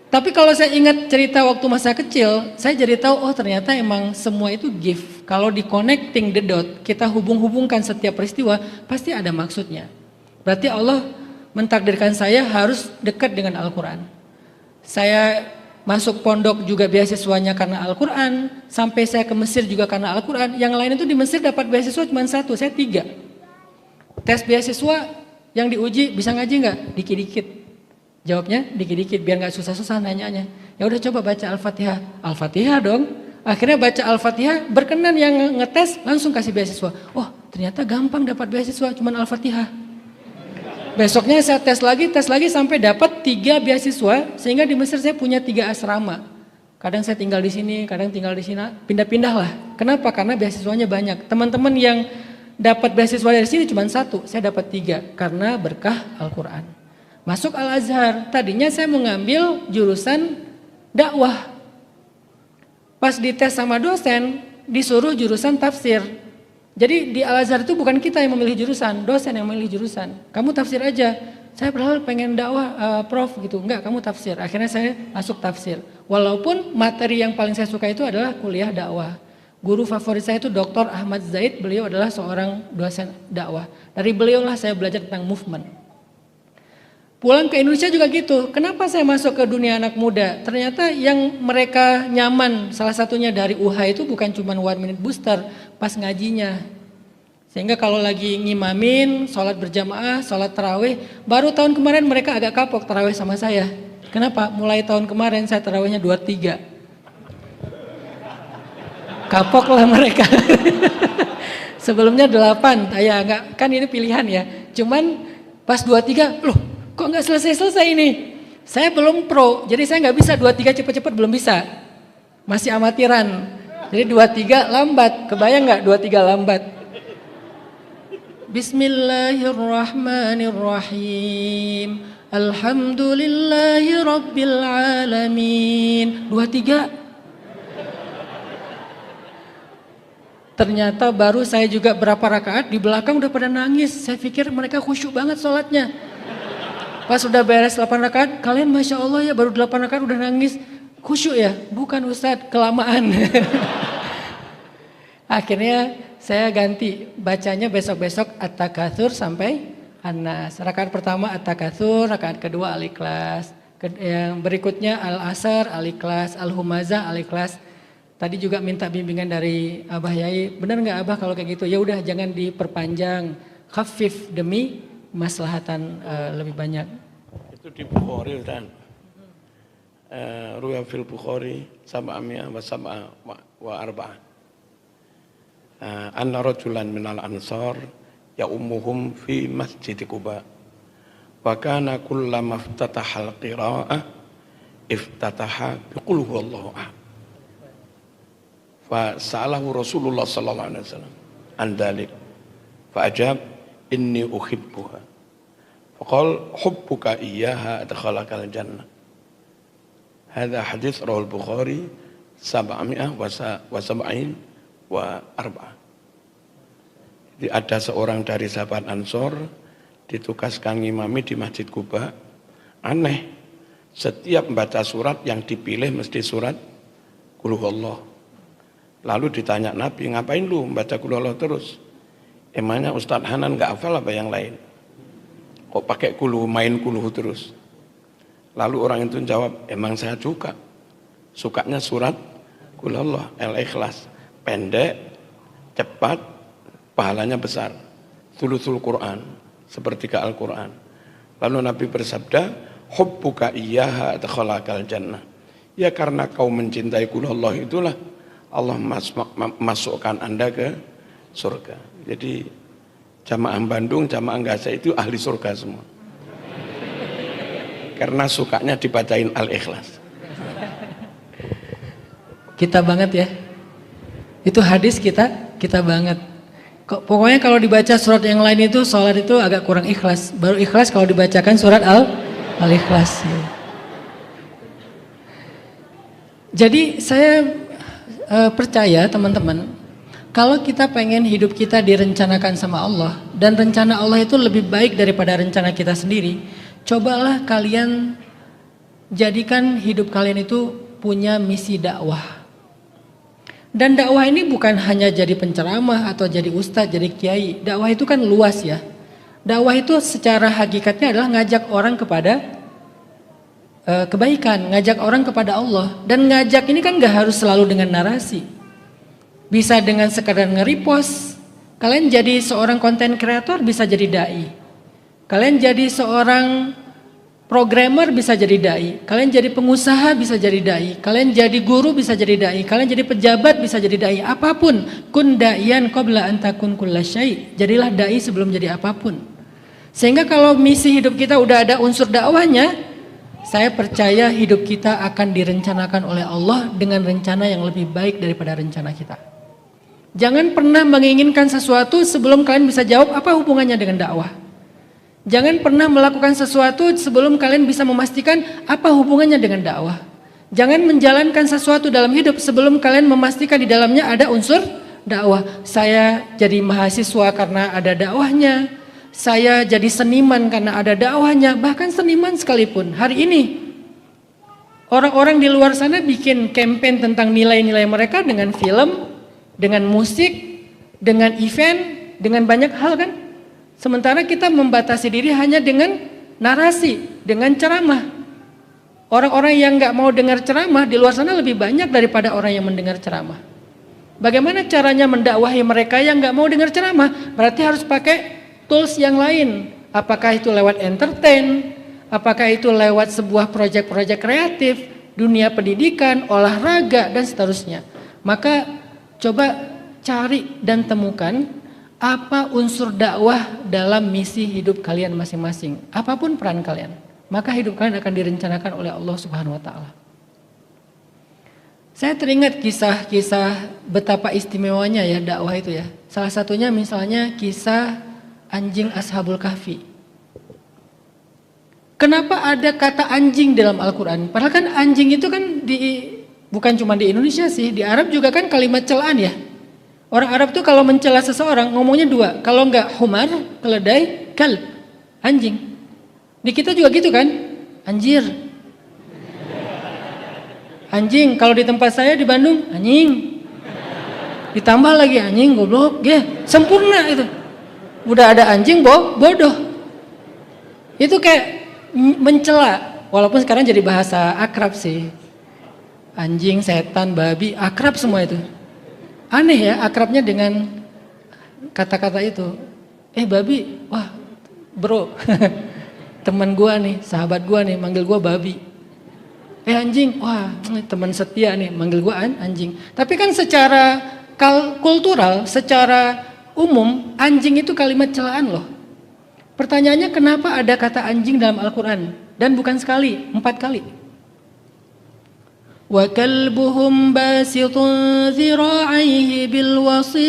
Tapi kalau saya ingat cerita waktu masa kecil, saya jadi tahu oh ternyata emang semua itu gift. Kalau di connecting the dot, kita hubung-hubungkan setiap peristiwa, pasti ada maksudnya. Berarti Allah mentakdirkan saya harus dekat dengan Al-Quran. Saya masuk pondok juga beasiswanya karena Al-Quran, sampai saya ke Mesir juga karena Al-Quran. Yang lain itu di Mesir dapat beasiswa cuma 1, saya 3. Tes beasiswa yang diuji bisa ngaji nggak? Dikit-dikit. Jawabnya dikit-dikit biar nggak susah-susah nanyanya. Ya udah coba baca Al-Fatihah. Al-Fatihah dong. Akhirnya baca Al-Fatihah, berkenan yang ngetes langsung kasih beasiswa. Oh ternyata gampang dapat beasiswa, cuman Al-Fatihah. Besoknya saya tes lagi sampai dapat 3 beasiswa, sehingga di Mesir saya punya 3 asrama. Kadang saya tinggal di sini, kadang tinggal di sini, pindah-pindah lah. Kenapa? Karena beasiswanya banyak. Teman-teman yang dapat beasiswa dari sini cuma 1, saya dapat 3 karena berkah Al-Quran. Masuk Al-Azhar, tadinya saya mau ngambil jurusan dakwah. Pas dites sama dosen, disuruh jurusan tafsir. Jadi di Al-Azhar itu bukan kita yang memilih jurusan, dosen yang memilih jurusan. Kamu tafsir aja. Saya padahal pengen dakwah, prof gitu. Enggak, kamu tafsir. Akhirnya saya masuk tafsir. Walaupun materi yang paling saya suka itu adalah kuliah dakwah. Guru favorit saya itu Dr. Ahmad Zaid, beliau adalah seorang dosen dakwah. Dari beliau lah saya belajar tentang movement. Pulang ke Indonesia juga gitu. Kenapa saya masuk ke dunia anak muda? Ternyata yang mereka nyaman, salah satunya dari UHA itu bukan cuma 1 minute booster, pas ngajinya. Sehingga kalau lagi ngimamin, sholat berjamaah, sholat tarawih, baru tahun kemarin mereka agak kapok tarawih sama saya. Kenapa? Mulai tahun kemarin saya tarawihnya 23. Kapoklah mereka. Sebelumnya 8, ya enggak, kan ini pilihan ya. Cuman pas 23, loh kok nggak selesai-selesai ini? Saya belum pro, jadi saya nggak bisa 23 cepet-cepet, belum bisa. Masih amatiran. Jadi 23 lambat, kebayang nggak 23 lambat? Bismillahirrahmanirrahim. Alhamdulillahi rabbil alamin. 23. Ternyata baru saya juga berapa rakaat di belakang udah pada nangis. Saya pikir mereka khusyuk banget sholatnya. Pas udah beres 8 rakaat, kalian Masya Allah ya baru 8 rakaat udah nangis. Khusyuk ya? Bukan Ustadz, kelamaan. Akhirnya saya ganti, bacanya besok-besok At-Takatsur sampai An-Nas. Rakaat pertama At-Takatsur, rakaat kedua Al-Ikhlas. Yang berikutnya Al-Asr, Al-Ikhlas, Al-Humazah, Al-Ikhlas. Tadi juga minta bimbingan dari Abah Yai, benar nggak Abah kalau kayak gitu? Ya udah jangan diperpanjang, khafif demi maslahatan lebih banyak. Itu di Bukhari kan, Ruya fil Bukhari sab'amiyah wa sab'a wa arba'ah. Anna rajulan minal ansar ya ummuhum fi masjid Quba. Wa kana kullama iftataha al-qira'ah iftataha biqul huwallahu ahad. Fa sa'alahu Rasulullah sallallahu alaihi wasallam an dzalik. Fa ajab inni uhibbuha. Faqal hubbuka iyyaha adkhalakal jannah. Hadza hadis rawal Bukhari 700 wa sab'in wa arba'ah. Jadi ada seorang dari sahabat Ansor ditugaskan ngimami di Masjid Quba. Aneh, setiap membaca surat yang dipilih mesti surat Qul huwallah. Lalu ditanya Nabi, ngapain lu membaca Qul huwallah terus? Emangnya Ustadz Hanan nggak hafal apa yang lain? Kok pakai kuluh, main kuluh terus? Lalu orang itu jawab, emang saya juga sukanya surat Qul huwallah, Al-Ikhlas, pendek, cepat, pahalanya besar, thuluthul Quran, sepertiga Al-Quran. Lalu Nabi bersabda, hubbuka iyyaha adkhalakal jannah. Ya karena kau mencintai Qul huwallah itulah Allah masukkan Anda ke surga. Jadi jamaah Bandung, jamaah Gasa itu ahli surga semua. Karena sukanya dibacain Al-Ikhlas. Kita banget ya. Itu hadis kita banget. Pokoknya kalau dibaca surat yang lain itu, sholat itu agak kurang ikhlas. Baru ikhlas kalau dibacakan surat Al-Ikhlas. Jadi saya percaya teman-teman, kalau kita pengen hidup kita direncanakan sama Allah dan rencana Allah itu lebih baik daripada rencana kita sendiri, cobalah kalian jadikan hidup kalian itu punya misi dakwah. Dan dakwah ini bukan hanya jadi penceramah atau jadi ustadz, jadi kiai. Dakwah itu kan luas ya. Dakwah itu secara hakikatnya adalah ngajak orang kepada kebaikan, ngajak orang kepada Allah. Dan ngajak ini kan gak harus selalu dengan narasi. Bisa dengan sekadar nge-repost. Kalian jadi seorang konten kreator bisa jadi dai. Kalian jadi seorang programmer bisa jadi dai. Kalian jadi pengusaha bisa jadi dai. Kalian jadi guru bisa jadi dai. Kalian jadi pejabat bisa jadi dai. Apapun, kun da'iyan qabla an takun kulla syai'. Jadilah dai sebelum jadi apapun. Sehingga kalau misi hidup kita udah ada unsur dakwahnya, saya percaya hidup kita akan direncanakan oleh Allah dengan rencana yang lebih baik daripada rencana kita. Jangan pernah menginginkan sesuatu sebelum kalian bisa jawab apa hubungannya dengan dakwah. Jangan pernah melakukan sesuatu sebelum kalian bisa memastikan apa hubungannya dengan dakwah. Jangan menjalankan sesuatu dalam hidup sebelum kalian memastikan di dalamnya ada unsur dakwah. Saya jadi mahasiswa karena ada dakwahnya. Saya jadi seniman karena ada dakwahnya. Bahkan seniman sekalipun hari ini orang-orang di luar sana bikin campaign tentang nilai-nilai mereka dengan film, dengan musik, dengan event, dengan banyak hal kan. Sementara kita membatasi diri hanya dengan narasi, dengan ceramah. Orang-orang yang gak mau dengar ceramah di luar sana lebih banyak daripada orang yang mendengar ceramah. Bagaimana caranya mendakwahi mereka yang gak mau dengar ceramah? Berarti harus pakai tools yang lain, apakah itu lewat entertain, apakah itu lewat sebuah proyek-proyek kreatif, dunia pendidikan, olahraga dan seterusnya. Maka Coba cari dan temukan apa unsur dakwah dalam misi hidup kalian masing-masing. Apapun peran kalian, maka hidup kalian akan direncanakan oleh Allah Subhanahu wa taala. Saya teringat kisah-kisah betapa istimewanya ya dakwah itu ya. Salah satunya misalnya kisah anjing Ashabul Kahfi. Kenapa ada kata anjing dalam Al-Quran? Padahal kan anjing itu kan bukan cuma di Indonesia sih, di Arab juga kan kalimat celaan ya. Orang Arab tuh kalau mencela seseorang ngomongnya dua, kalau enggak humar, keledai, kalb, anjing. Di kita juga gitu kan, anjir. Anjing, kalau di tempat saya di Bandung, anjing. Ditambah lagi anjing, goblok, sempurna itu. Udah ada anjing, bodoh. Itu kayak mencela, walaupun sekarang jadi bahasa akrab sih. Anjing, setan, babi, akrab semua itu. Aneh ya akrabnya dengan kata-kata itu. Babi, wah bro, teman gua nih, sahabat gua nih, manggil gua babi. Anjing, wah teman setia nih, manggil gua anjing. Tapi kan secara kultural, secara umum, anjing itu kalimat celaan loh. Pertanyaannya kenapa ada kata anjing dalam Al-Quran? Dan bukan sekali, 4 kali. Wa kalbuhum basitun zira'aihi bil wasid.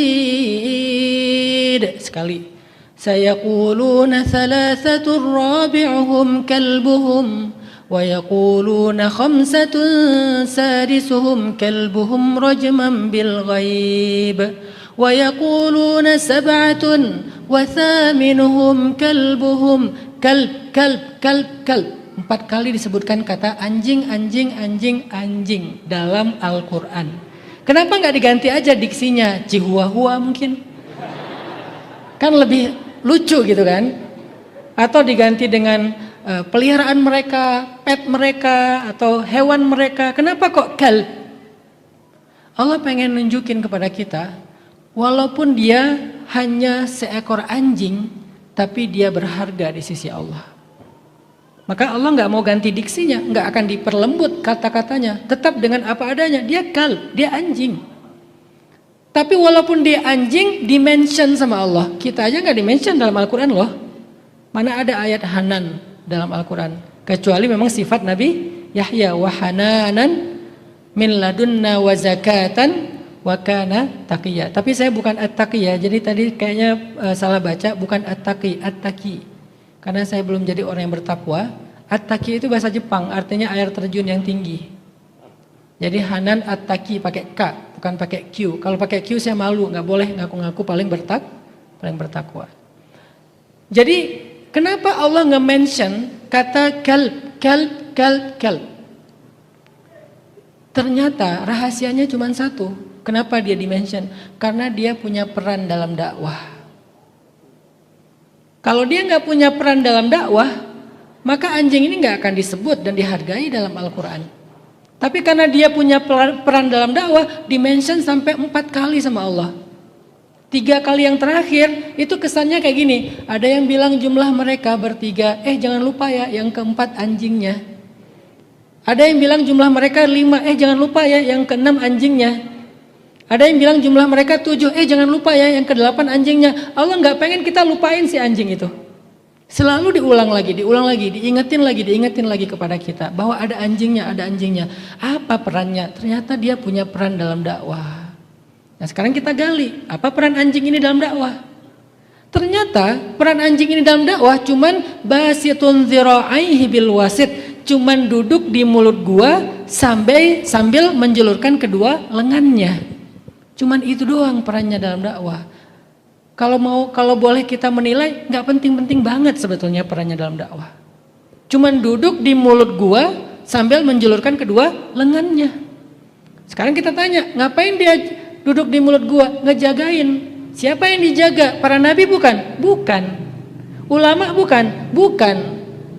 Sekali. Sayaquluna thalathatun rabi'uhum kalbuhum. Wa yaquluna khamsatun sadisuhum kalbuhum rajman bil ghaib. Wa yaquluna sab'atun wa thaminuhum kalbuhum. Kalb. 4 kali disebutkan kata anjing dalam Al-Quran. Kenapa nggak diganti aja diksinya Chihuahua mungkin? Kan lebih lucu gitu kan? Atau diganti dengan peliharaan mereka, pet mereka, atau hewan mereka. Kenapa kok kalb? Allah pengen nunjukin kepada kita, walaupun dia hanya seekor anjing, tapi dia berharga di sisi Allah. Maka Allah nggak mau ganti diksinya, nggak akan diperlembut kata-katanya, tetap dengan apa adanya. Dia kalb, dia anjing. Tapi walaupun dia anjing, dimention sama Allah. Kita aja nggak dimention dalam Al-Quran loh. Mana ada ayat hanan dalam Al-Quran? Kecuali memang sifat Nabi Yahya, wa hananan min ladunna wa zakatan wa kana taqiyya. Tapi saya bukan at-taqiyya, jadi tadi kayaknya salah baca, bukan at-taqi, at-taqi. Karena saya belum jadi orang yang bertakwa. At-taqi itu bahasa Jepang, artinya air terjun yang tinggi. Jadi Hanan at-taqi pakai K, bukan pakai Q. Kalau pakai Q saya malu, nggak boleh ngaku-ngaku paling bertakwa. Jadi kenapa Allah nge-mention kata kalb? Ternyata rahasianya cuma satu. Kenapa dia di-mention? Karena dia punya peran dalam dakwah. Kalau dia nggak punya peran dalam dakwah, maka anjing ini nggak akan disebut dan dihargai dalam Al-Quran. Tapi karena dia punya peran dalam dakwah, dimention sampai 4 kali sama Allah. 3 kali yang terakhir, itu kesannya kayak gini. Ada yang bilang jumlah mereka bertiga, jangan lupa ya yang keempat anjingnya. Ada yang bilang jumlah mereka 5, jangan lupa ya yang keenam anjingnya. Ada yang bilang jumlah mereka 7, jangan lupa ya yang ke-8 anjingnya. Allah nggak pengen kita lupain si anjing itu. Selalu diulang lagi, diingetin lagi kepada kita bahwa ada anjingnya. Apa perannya? Ternyata dia punya peran dalam dakwah. Nah sekarang kita gali, apa peran anjing ini dalam dakwah? Ternyata peran anjing ini dalam dakwah cuman basitun zira'aihi bil wasid, cuman duduk di mulut gua sambil menjulurkan kedua lengannya. Cuman itu doang perannya dalam dakwah. Kalau boleh kita menilai, nggak penting-penting banget sebetulnya perannya dalam dakwah. Cuman duduk di mulut gua sambil menjulurkan kedua lengannya. Sekarang kita tanya, ngapain dia duduk di mulut gua? Ngejagain. Siapa yang dijaga? Para nabi bukan? Bukan. Ulama bukan? Bukan.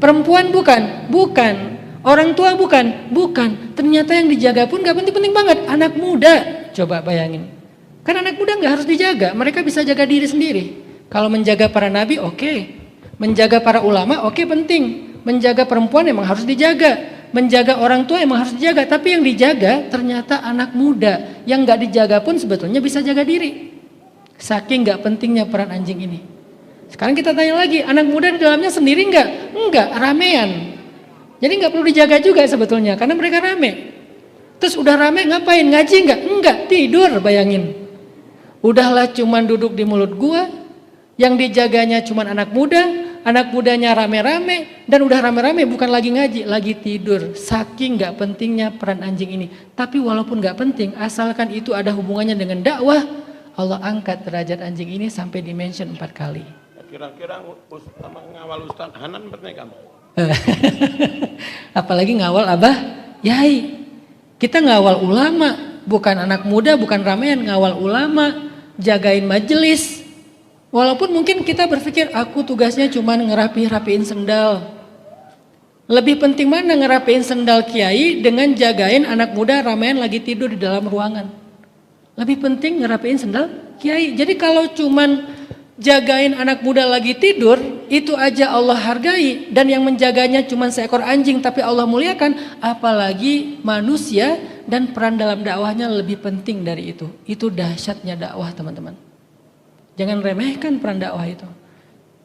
Perempuan bukan? Bukan. Orang tua bukan? Bukan. Ternyata yang dijaga pun nggak penting-penting banget. Anak muda. Coba bayangin. Kan anak muda nggak harus dijaga. Mereka bisa jaga diri sendiri. Kalau menjaga para nabi, oke. Menjaga para ulama, oke, penting. Menjaga perempuan emang harus dijaga. menjaga orang tua emang harus dijaga, tapi yang dijaga ternyata anak muda. Yang nggak dijaga pun sebetulnya bisa jaga diri. Saking nggak pentingnya peran anjing ini. Sekarang kita tanya lagi, anak muda di dalamnya sendiri nggak? Enggak, ramean. Jadi nggak perlu dijaga juga sebetulnya, karena mereka rame. Terus udah rame ngapain? Ngaji nggak? Enggak, tidur, bayangin. Udahlah cuman duduk di mulut gua, yang dijaganya cuman anak mudanya rame-rame, dan udah rame-rame bukan lagi ngaji, lagi tidur. Saking nggak pentingnya peran anjing ini. Tapi walaupun nggak penting, asalkan itu ada hubungannya dengan dakwah, Allah angkat derajat anjing ini sampai dimension 4 kali. Kira-kira ngawal Ustaz Hanan pernah kamu? Apalagi ngawal Abah Yai. Kita ngawal ulama, bukan anak muda, bukan ramean, ngawal ulama, jagain majelis. Walaupun mungkin kita berpikir aku tugasnya cuma ngerapiin sendal. Lebih penting mana ngerapiin sendal kiai dengan jagain anak muda ramean lagi tidur di dalam ruangan. Lebih penting ngerapiin sendal kiai. Jadi kalau cuman jagain anak muda lagi tidur, itu aja Allah hargai, dan yang menjaganya cuma seekor anjing tapi Allah muliakan, apalagi manusia, dan peran dalam dakwahnya lebih penting dari itu. Itu dahsyatnya dakwah, teman-teman. Jangan remehkan peran dakwah itu.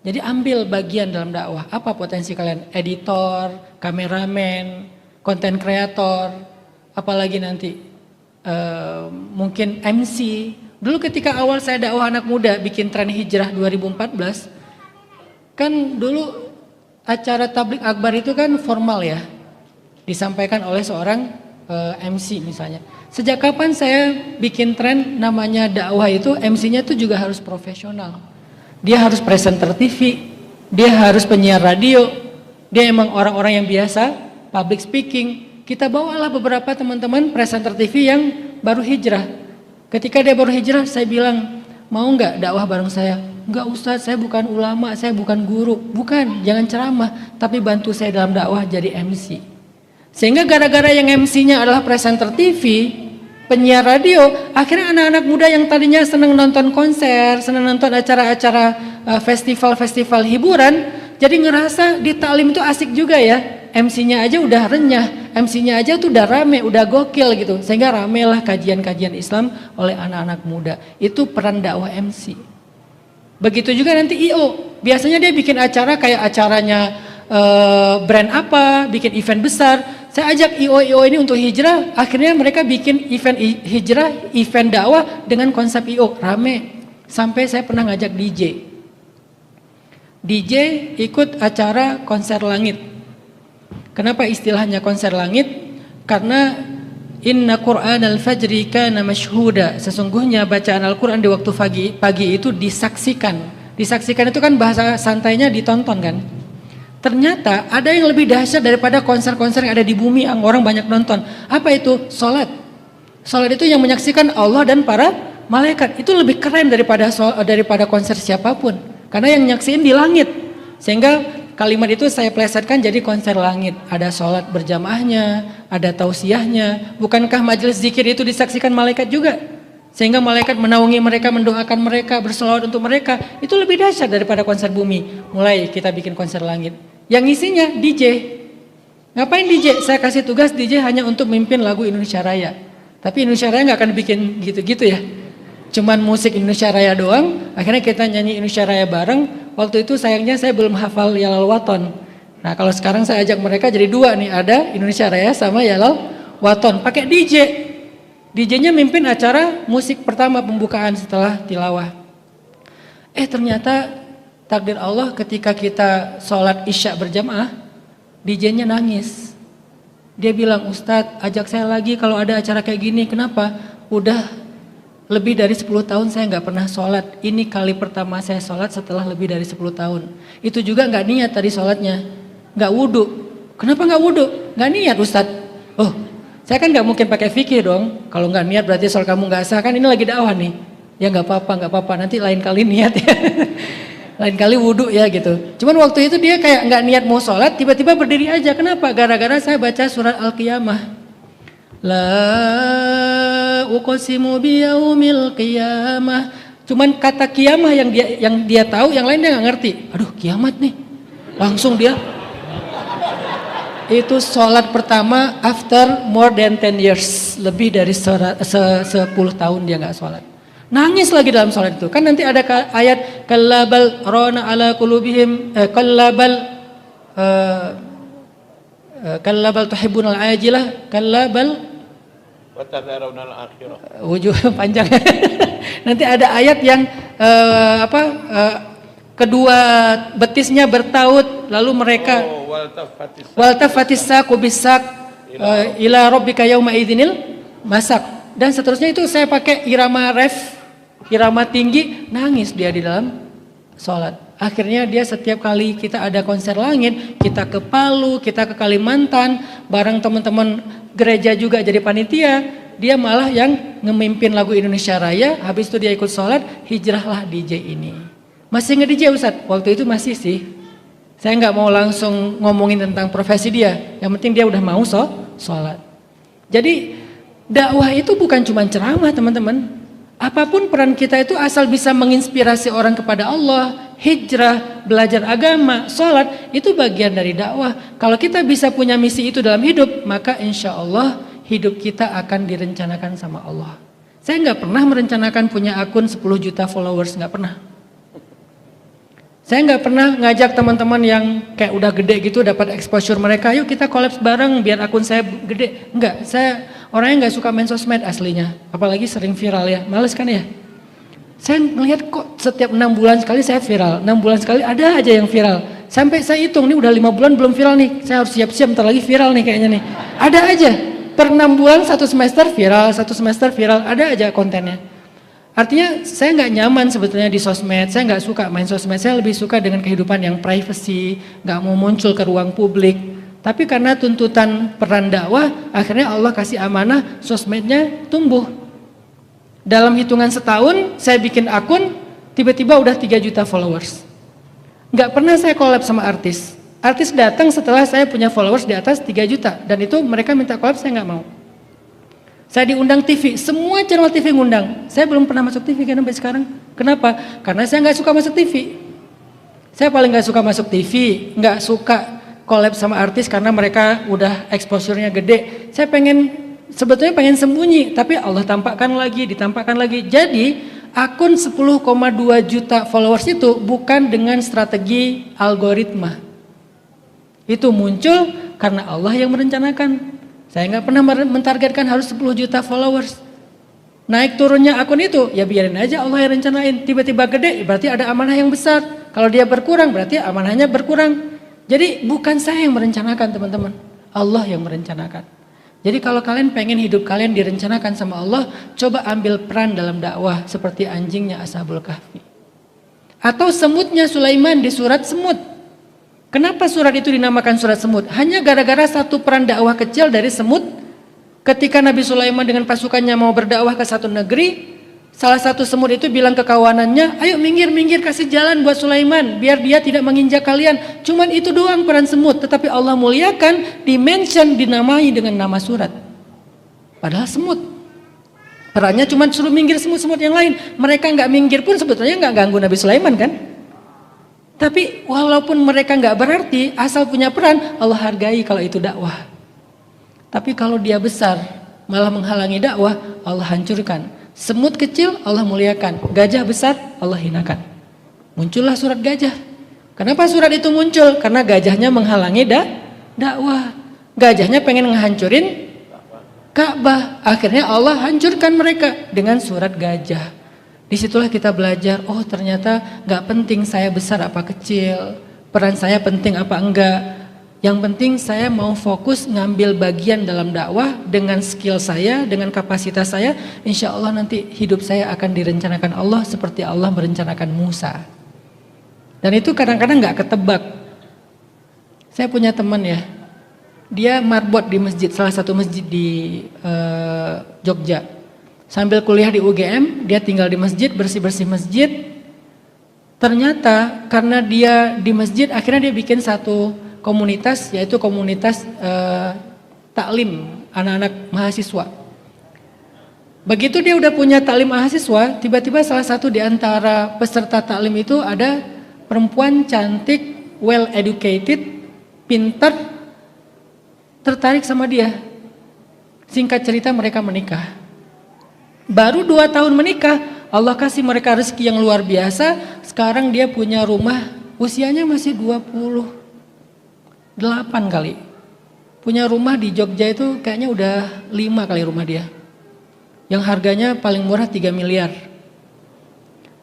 Jadi ambil bagian dalam dakwah. Apa potensi kalian? Editor, kameramen, konten kreator, apalagi nanti mungkin MC. Dulu ketika awal saya dakwah anak muda bikin tren hijrah 2014, kan dulu acara tablik akbar itu kan formal ya, disampaikan oleh seorang MC misalnya. Sejak kapan saya bikin tren namanya dakwah itu MC-nya tuh juga harus profesional. Dia harus presenter TV, dia harus penyiar radio, dia emang orang-orang yang biasa public speaking. Kita bawalah beberapa teman-teman presenter TV yang baru hijrah. Ketika dia baru hijrah, saya bilang, mau nggak dakwah bareng saya? Enggak Ustadz, saya bukan ulama, saya bukan guru. Bukan, jangan ceramah, tapi bantu saya dalam dakwah jadi MC. Sehingga gara-gara yang MC-nya adalah presenter TV, penyiar radio, akhirnya anak-anak muda yang tadinya senang nonton konser, senang nonton acara-acara festival-festival hiburan, jadi ngerasa di taklim itu asik juga ya. MC-nya aja udah renyah, MC-nya aja tuh udah rame, udah gokil gitu. Sehingga ramelah kajian-kajian Islam oleh anak-anak muda. Itu peran dakwah MC. Begitu juga nanti IO. Biasanya dia bikin acara kayak acaranya brand apa, bikin event besar. Saya ajak IO ini untuk hijrah, akhirnya mereka bikin event hijrah, event dakwah dengan konsep IO, rame. Sampai saya pernah ngajak DJ. DJ ikut acara konser langit. Kenapa istilahnya konser langit? Karena inna Qur'an al-fajri kana masyhuda. Sesungguhnya bacaan Al-Quran di waktu pagi itu disaksikan. Disaksikan itu kan bahasa santainya ditonton kan. Ternyata ada yang lebih dahsyat daripada konser-konser yang ada di bumi yang orang banyak nonton. Apa itu? Salat. Salat itu yang menyaksikan Allah dan para malaikat. Itu lebih keren daripada konser siapapun. Karena yang nyaksiin di langit. Sehingga kalimat itu saya plesetkan jadi konser langit. Ada sholat berjamaahnya, ada tausiahnya. Bukankah majelis zikir itu disaksikan malaikat juga? Sehingga malaikat menaungi mereka, mendoakan mereka, berselawat untuk mereka. Itu lebih dahsyat daripada konser bumi. Mulai kita bikin konser langit. Yang isinya DJ. Ngapain DJ? Saya kasih tugas DJ hanya untuk memimpin lagu Indonesia Raya. Tapi Indonesia Raya gak akan bikin gitu-gitu ya. Cuman musik Indonesia Raya doang. Akhirnya kita nyanyi Indonesia Raya bareng. Waktu itu sayangnya saya belum hafal Yalal Waton. Nah kalau sekarang saya ajak mereka jadi dua nih, ada Indonesia Raya sama Yalal Waton. Pakai DJ. DJ-nya mimpin acara musik pertama pembukaan setelah tilawah. Ternyata takdir Allah ketika kita sholat isya berjamaah, DJ-nya nangis. Dia bilang, Ustadz ajak saya lagi kalau ada acara kayak gini. Kenapa? Udah lebih dari 10 tahun saya nggak pernah sholat. Ini kali pertama saya sholat setelah lebih dari 10 tahun. Itu juga nggak niat tadi sholatnya. Nggak wudhu. Kenapa nggak wudhu? Nggak niat Ustadz. Oh, saya kan nggak mungkin pakai fikih dong. Kalau nggak niat berarti sholat kamu nggak sah. Kan ini lagi dakwah nih. Ya nggak apa-apa. Nanti lain kali niat ya. Lain kali wudhu ya gitu. Cuman waktu itu dia kayak nggak niat mau sholat, tiba-tiba berdiri aja. Kenapa? Gara-gara saya baca surat Al-Qiyamah. La uqsimu biyaumil qiyamah. Cuman kata kiamah yang dia tahu, yang lain dia nggak ngerti. Aduh, kiamat nih. Langsung dia Itu sholat pertama after more than 10 years. Lebih dari 10 tahun dia nggak sholat. Nangis lagi dalam sholat itu. Kan nanti ada ayat kallabal rona ala qulubihim kallabal tuhibbunal ajilah kallabal wa tadharunnal akhirah. Wujuh panjang. Nanti ada ayat yang kedua betisnya bertaut, lalu mereka waltafatis saqu bisak ila rabbika yauma idzinil masak, dan seterusnya. Itu saya pakai irama tinggi, nangis dia di dalam sholat. Akhirnya dia setiap kali kita ada konser langit, kita ke Palu, kita ke Kalimantan, bareng teman-teman gereja juga jadi panitia, dia malah yang ngemimpin lagu Indonesia Raya. Habis itu dia ikut sholat, hijrahlah DJ ini. Masih nge-DJ Ustadz? Waktu itu masih sih. Saya nggak mau langsung ngomongin tentang profesi dia. Yang penting dia udah mau sholat. Jadi dakwah itu bukan cuma ceramah teman-teman. Apapun peran kita itu asal bisa menginspirasi orang kepada Allah, hijrah, belajar agama, sholat, itu bagian dari dakwah. Kalau kita bisa punya misi itu dalam hidup, maka insya Allah hidup kita akan direncanakan sama Allah. Saya nggak pernah merencanakan punya akun 10 juta followers, nggak pernah. Saya nggak pernah ngajak teman-teman yang kayak udah gede gitu dapat exposure mereka, yuk kita collab bareng biar akun saya gede. Enggak, saya orangnya nggak suka main sosmed aslinya, apalagi sering viral ya, males kan ya. Saya ngelihat kok setiap 6 bulan sekali saya viral, 6 bulan sekali ada aja yang viral. Sampai saya hitung nih udah 5 bulan belum viral nih, saya harus siap-siap ntar lagi viral nih kayaknya nih. Ada aja, per 6 bulan 1 semester viral, ada aja kontennya. Artinya saya nggak nyaman sebetulnya di sosmed, saya nggak suka main sosmed, saya lebih suka dengan kehidupan yang privacy, nggak mau muncul ke ruang publik. Tapi karena tuntutan peran dakwah, akhirnya Allah kasih amanah, sosmednya tumbuh. Dalam hitungan setahun, saya bikin akun, tiba-tiba udah 3 juta followers. Nggak pernah saya collab sama artis. Artis datang setelah saya punya followers di atas 3 juta, dan itu mereka minta collab, saya nggak mau. Saya diundang TV, semua channel TV ngundang. Saya belum pernah masuk TV kan sampai sekarang. Kenapa? Karena saya nggak suka masuk TV. Saya paling nggak suka masuk TV, nggak suka collab sama artis karena mereka udah exposure-nya gede. Saya sebetulnya pengen sembunyi, tapi Allah tampakkan lagi. Jadi akun 10,2 juta followers itu bukan dengan strategi algoritma. Itu muncul karena Allah yang merencanakan. Saya nggak pernah mentargetkan harus 10 juta followers. Naik turunnya akun itu, ya biarin aja Allah yang rencanain. Tiba-tiba gede, berarti ada amanah yang besar. Kalau dia berkurang, berarti amanahnya berkurang. Jadi bukan saya yang merencanakan teman-teman, Allah yang merencanakan. Jadi kalau kalian pengen hidup kalian direncanakan sama Allah, coba ambil peran dalam dakwah seperti anjingnya Ashabul Kahfi. Atau semutnya Sulaiman di surat semut. Kenapa surat itu dinamakan surat semut? Hanya gara-gara satu peran dakwah kecil dari semut. Ketika Nabi Sulaiman dengan pasukannya mau berdakwah ke satu negeri, salah satu semut itu bilang ke kawanannya, ayo minggir kasih jalan buat Sulaiman biar dia tidak menginjak kalian. Cuman itu doang peran semut, tetapi Allah muliakan, dimention, dinamai dengan nama surat. Padahal semut. Perannya cuma suruh minggir semut-semut yang lain. Mereka nggak minggir pun sebetulnya nggak ganggu Nabi Sulaiman kan? Tapi walaupun mereka nggak berarti, asal punya peran, Allah hargai kalau itu dakwah. Tapi kalau dia besar, malah menghalangi dakwah, Allah hancurkan. Semut kecil, Allah muliakan. Gajah besar, Allah hinakan. Muncullah surat gajah. Kenapa surat itu muncul? Karena gajahnya menghalangi dakwah. Gajahnya pengen ngehancurin Ka'bah. Akhirnya Allah hancurkan mereka dengan surat gajah. Disitulah kita belajar, oh ternyata gak penting saya besar apa kecil, peran saya penting apa enggak. Yang penting saya mau fokus ngambil bagian dalam dakwah dengan skill saya, dengan kapasitas saya. Insya Allah nanti hidup saya akan direncanakan Allah seperti Allah merencanakan Musa. Dan itu kadang-kadang gak ketebak. Saya punya teman ya, dia marbot di masjid, salah satu masjid di Jogja. Sambil kuliah di UGM, dia tinggal di masjid, bersih-bersih masjid. Ternyata karena dia di masjid, akhirnya dia bikin satu komunitas, yaitu komunitas taklim anak-anak mahasiswa. Begitu dia udah punya taklim mahasiswa, tiba-tiba salah satu di antara peserta taklim itu ada perempuan cantik, well educated, pintar, tertarik sama dia. Singkat cerita mereka menikah. Baru 2 tahun menikah, Allah kasih mereka rezeki yang luar biasa. Sekarang dia punya rumah, usianya masih 28 kali. Punya rumah di Jogja itu kayaknya udah 5 kali rumah dia. Yang harganya paling murah 3 miliar.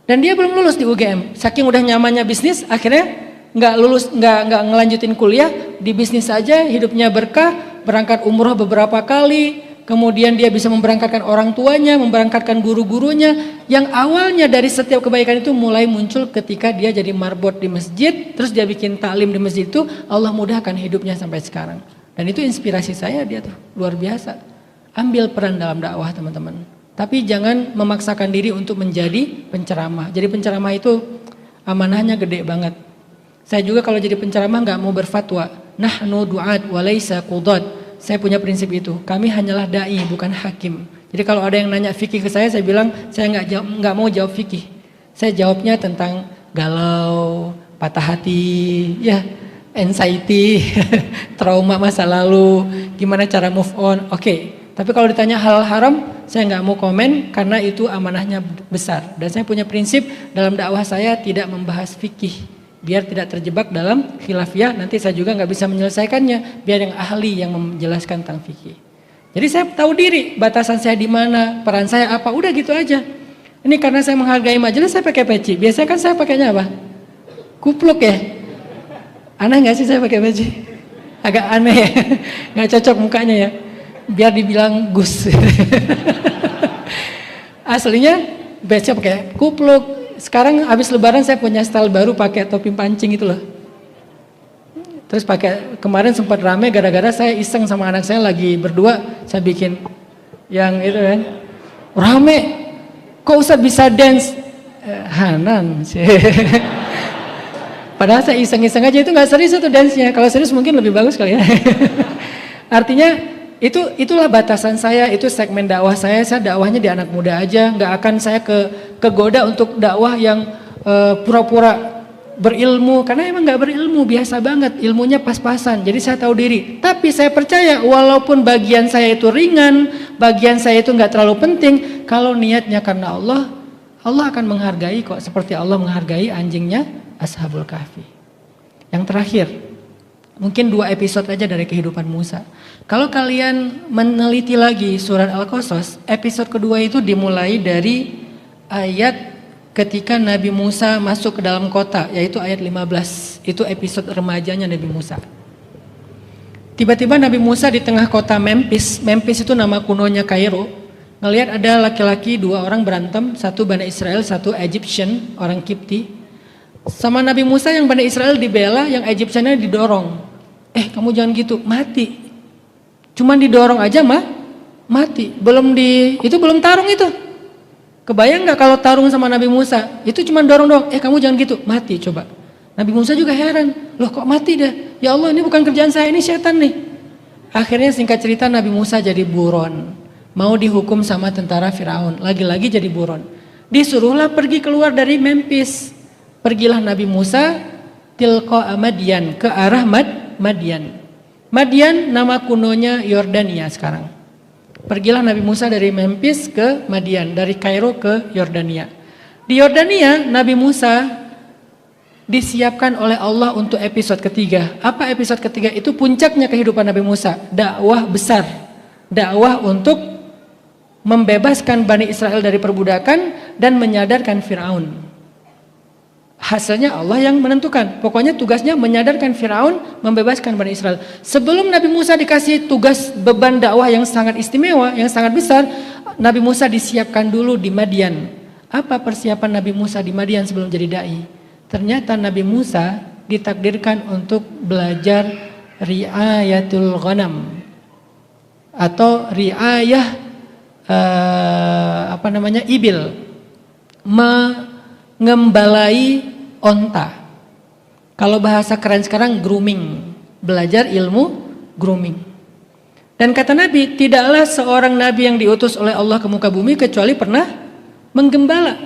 Dan dia belum lulus di UGM. Saking udah nyamannya bisnis, akhirnya nggak ngelanjutin kuliah, di bisnis saja, hidupnya berkah, berangkat umroh beberapa kali, kemudian dia bisa memberangkatkan orang tuanya, memberangkatkan guru-gurunya, yang awalnya dari setiap kebaikan itu mulai muncul ketika dia jadi marbot di masjid, terus dia bikin taklim di masjid itu, Allah mudahkan hidupnya sampai sekarang. Dan itu inspirasi saya, dia tuh luar biasa. Ambil peran dalam dakwah teman-teman, tapi jangan memaksakan diri untuk menjadi penceramah. Jadi penceramah itu amanahnya gede banget. Saya juga kalau jadi penceramah nggak mau berfatwa. Nahnu du'at walaysa qudat. Saya punya prinsip itu. Kami hanyalah dai, bukan hakim. Jadi kalau ada yang nanya fikih ke saya bilang saya nggak mau jawab fikih. Saya jawabnya tentang galau, patah hati, ya, anxiety, trauma masa lalu, gimana cara move on. Oke. Tapi kalau ditanya hal haram, saya nggak mau komen karena itu amanahnya besar. Dan saya punya prinsip dalam dakwah saya tidak membahas fikih. Biar tidak terjebak dalam khilafiyah, nanti saya juga nggak bisa menyelesaikannya. Biar yang ahli yang menjelaskan tentang fikih. Jadi saya tahu diri, batasan saya di mana, peran saya apa, udah gitu aja. Ini karena saya menghargai majelis, saya pakai peci. Biasanya kan saya pakainya apa? Kupluk ya. Aneh nggak sih saya pakai peci? Agak aneh ya, nggak cocok mukanya ya. Biar dibilang Gus. Aslinya biasa pakai kupluk. Sekarang habis lebaran saya punya style baru pakai topi pancing itu loh. Terus pakai, kemarin sempat rame gara-gara saya iseng sama anak saya lagi berdua, saya bikin yang itu kan. Rame. Kok Ustadz bisa dance? Hanan sih. Padahal saya iseng-iseng aja, itu nggak serius itu dance-nya. Kalau serius mungkin lebih bagus kali ya. Artinya itulah batasan saya, itu segmen dakwah saya dakwahnya di anak muda aja, nggak akan saya kegoda untuk dakwah yang pura-pura berilmu, karena emang nggak berilmu, biasa banget, ilmunya pas-pasan, jadi saya tahu diri. Tapi saya percaya walaupun bagian saya itu ringan, bagian saya itu nggak terlalu penting, kalau niatnya karena Allah, Allah akan menghargai kok, seperti Allah menghargai anjingnya Ashabul Kahfi. Yang terakhir, mungkin 2 episode aja dari kehidupan Musa. Kalau kalian meneliti lagi surat Al-Qasas, episode kedua itu dimulai dari ayat ketika Nabi Musa masuk ke dalam kota, yaitu ayat 15. Itu episode remajanya Nabi Musa. Tiba-tiba Nabi Musa di tengah kota Memphis. Memphis itu nama kunonya Kairo. Ngelihat ada laki-laki 2 orang berantem, satu Bani Israel, satu Egyptian, orang Kipti. Sama Nabi Musa yang Bani Israel dibela, yang Egyptiannya didorong. Kamu jangan gitu, mati. Cuman didorong aja mati. Itu belum tarung itu. Kebayang nggak kalau tarung sama Nabi Musa? Itu cuman dorong doang. Kamu jangan gitu, mati coba. Nabi Musa juga heran. Loh kok mati dah? Ya Allah, ini bukan kerjaan saya, ini setan nih. Akhirnya singkat cerita Nabi Musa jadi buron. Mau dihukum sama tentara Firaun. Lagi-lagi jadi buron. Disuruhlah pergi keluar dari Memphis. Pergilah Nabi Musa tilqa Madian, ke arah Madian. Madian nama kunonya Yordania sekarang. Pergilah Nabi Musa dari Memphis ke Madian, dari Kairo ke Yordania. Di Yordania Nabi Musa disiapkan oleh Allah untuk episode ketiga. Apa episode ketiga? Itu puncaknya kehidupan Nabi Musa. Dakwah besar. Dakwah untuk membebaskan Bani Israel dari perbudakan dan menyadarkan Firaun. Hasilnya Allah yang menentukan. Pokoknya tugasnya menyadarkan Firaun, membebaskan Bani Israel. Sebelum Nabi Musa dikasih tugas beban dakwah yang sangat istimewa, yang sangat besar, Nabi Musa disiapkan dulu di Madian. Apa persiapan Nabi Musa di Madian sebelum jadi dai? Ternyata Nabi Musa ditakdirkan untuk belajar riayatul ghanam atau riayah ibil, mengembalai onta. Kalau bahasa keren sekarang grooming, belajar ilmu grooming. Dan kata Nabi, tidaklah seorang nabi yang diutus oleh Allah ke muka bumi kecuali pernah menggembala.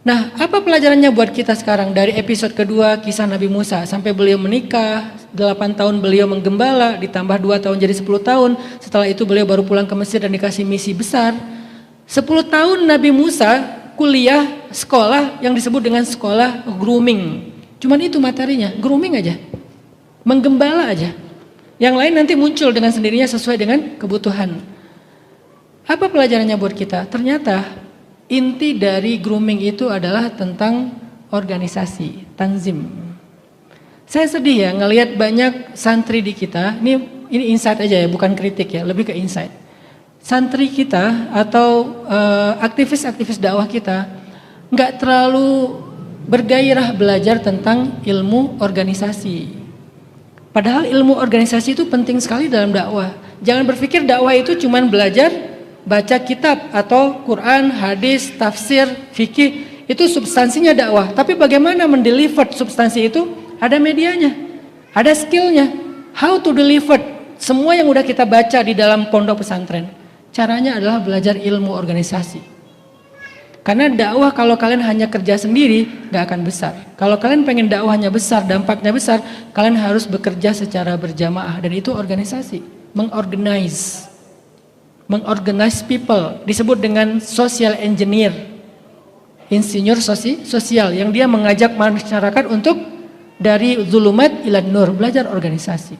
Nah, apa pelajarannya buat kita sekarang dari episode kedua kisah Nabi Musa sampai beliau menikah, 8 tahun beliau menggembala, ditambah 2 tahun jadi 10 tahun. Setelah itu beliau baru pulang ke Mesir dan dikasih misi besar. 10 tahun Nabi Musa kuliah sekolah yang disebut dengan sekolah grooming. Cuman itu materinya, grooming aja. Menggembala aja. Yang lain nanti muncul dengan sendirinya sesuai dengan kebutuhan. Apa pelajarannya buat kita? Ternyata inti dari grooming itu adalah tentang organisasi, tanzim. Saya sedih ya ngelihat banyak santri di kita, ini insight aja ya, bukan kritik ya, lebih ke insight. Santri kita atau aktivis-aktivis dakwah kita nggak terlalu bergairah belajar tentang ilmu organisasi. Padahal ilmu organisasi itu penting sekali dalam dakwah. Jangan berpikir dakwah itu cuman belajar baca kitab atau Quran, hadis, tafsir, fikih, itu substansinya dakwah. Tapi bagaimana mendeliver substansi itu? Ada medianya, ada skillnya. How to deliver semua yang udah kita baca di dalam pondok pesantren. Caranya adalah belajar ilmu organisasi. Karena dakwah kalau kalian hanya kerja sendiri gak akan besar. Kalau kalian pengen dakwahnya besar, dampaknya besar, kalian harus bekerja secara berjamaah. Dan itu organisasi, mengorganize people, disebut dengan social engineer, insinyur sosial yang dia mengajak masyarakat untuk dari zulumat ila nur, belajar organisasi.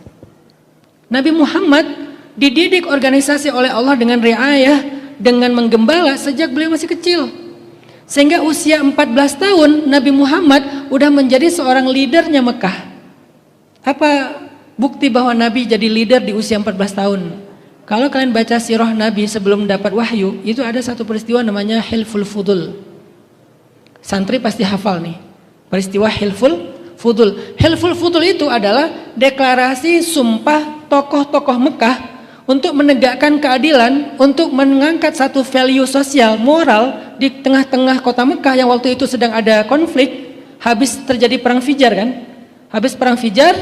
Nabi Muhammad dididik organisasi oleh Allah dengan riayah, dengan menggembala sejak beliau masih kecil. Sehingga usia 14 tahun Nabi Muhammad udah menjadi seorang leadernya Mekah. Apa bukti bahwa Nabi jadi leader di usia 14 tahun? Kalau kalian baca sirah Nabi sebelum dapat wahyu, itu ada satu peristiwa namanya Hilful Fudul. Santri pasti hafal nih, peristiwa Hilful Fudul. Hilful Fudul itu adalah deklarasi sumpah tokoh-tokoh Mekah untuk menegakkan keadilan, untuk mengangkat satu value sosial, moral di tengah-tengah kota Mekah yang waktu itu sedang ada konflik, habis terjadi perang Fijar kan? Habis perang Fijar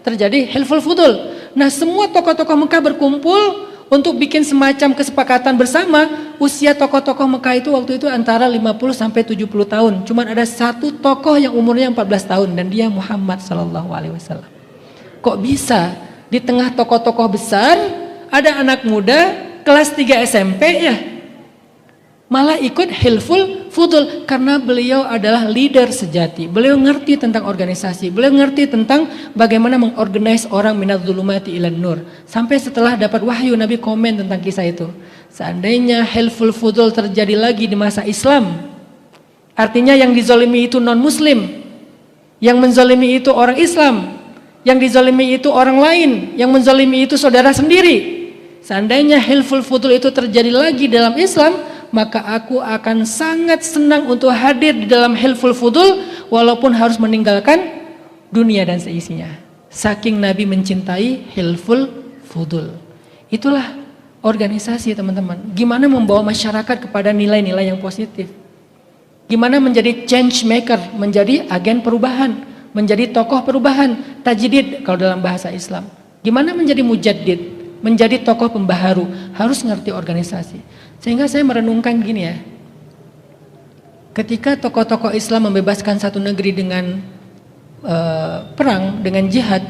terjadi Hilful Fudul. Nah, semua tokoh-tokoh Mekah berkumpul untuk bikin semacam kesepakatan bersama. Usia tokoh-tokoh Mekah itu waktu itu antara 50 sampai 70 tahun. Cuman ada satu tokoh yang umurnya 14 tahun dan dia Muhammad sallallahu alaihi wasallam. Kok bisa di tengah tokoh-tokoh besar ada anak muda kelas 3 SMP ya? Malah ikut Hilful Fudul karena beliau adalah leader sejati. Beliau ngerti tentang organisasi, beliau ngerti tentang bagaimana mengorganize orang minadz zulumati ilan nur. Sampai setelah dapat wahyu Nabi komen tentang kisah itu. Seandainya Hilful Fudul terjadi lagi di masa Islam, artinya yang dizalimi itu non muslim, yang menzalimi itu orang Islam, yang dizalimi itu orang lain, yang menzalimi itu saudara sendiri. Seandainya Hilful Fudul itu terjadi lagi dalam Islam, maka aku akan sangat senang untuk hadir di dalam Hilful Fudul walaupun harus meninggalkan dunia dan seisinya. Saking Nabi mencintai Hilful Fudul. Itulah organisasi teman-teman. Gimana membawa masyarakat kepada nilai-nilai yang positif. Gimana menjadi change maker, menjadi agen perubahan, menjadi tokoh perubahan, tajdid kalau dalam bahasa Islam. Gimana menjadi mujaddid, menjadi tokoh pembaharu, harus ngerti organisasi. Sehingga saya merenungkan gini ya, ketika tokoh-tokoh Islam membebaskan satu negeri dengan perang, dengan jihad,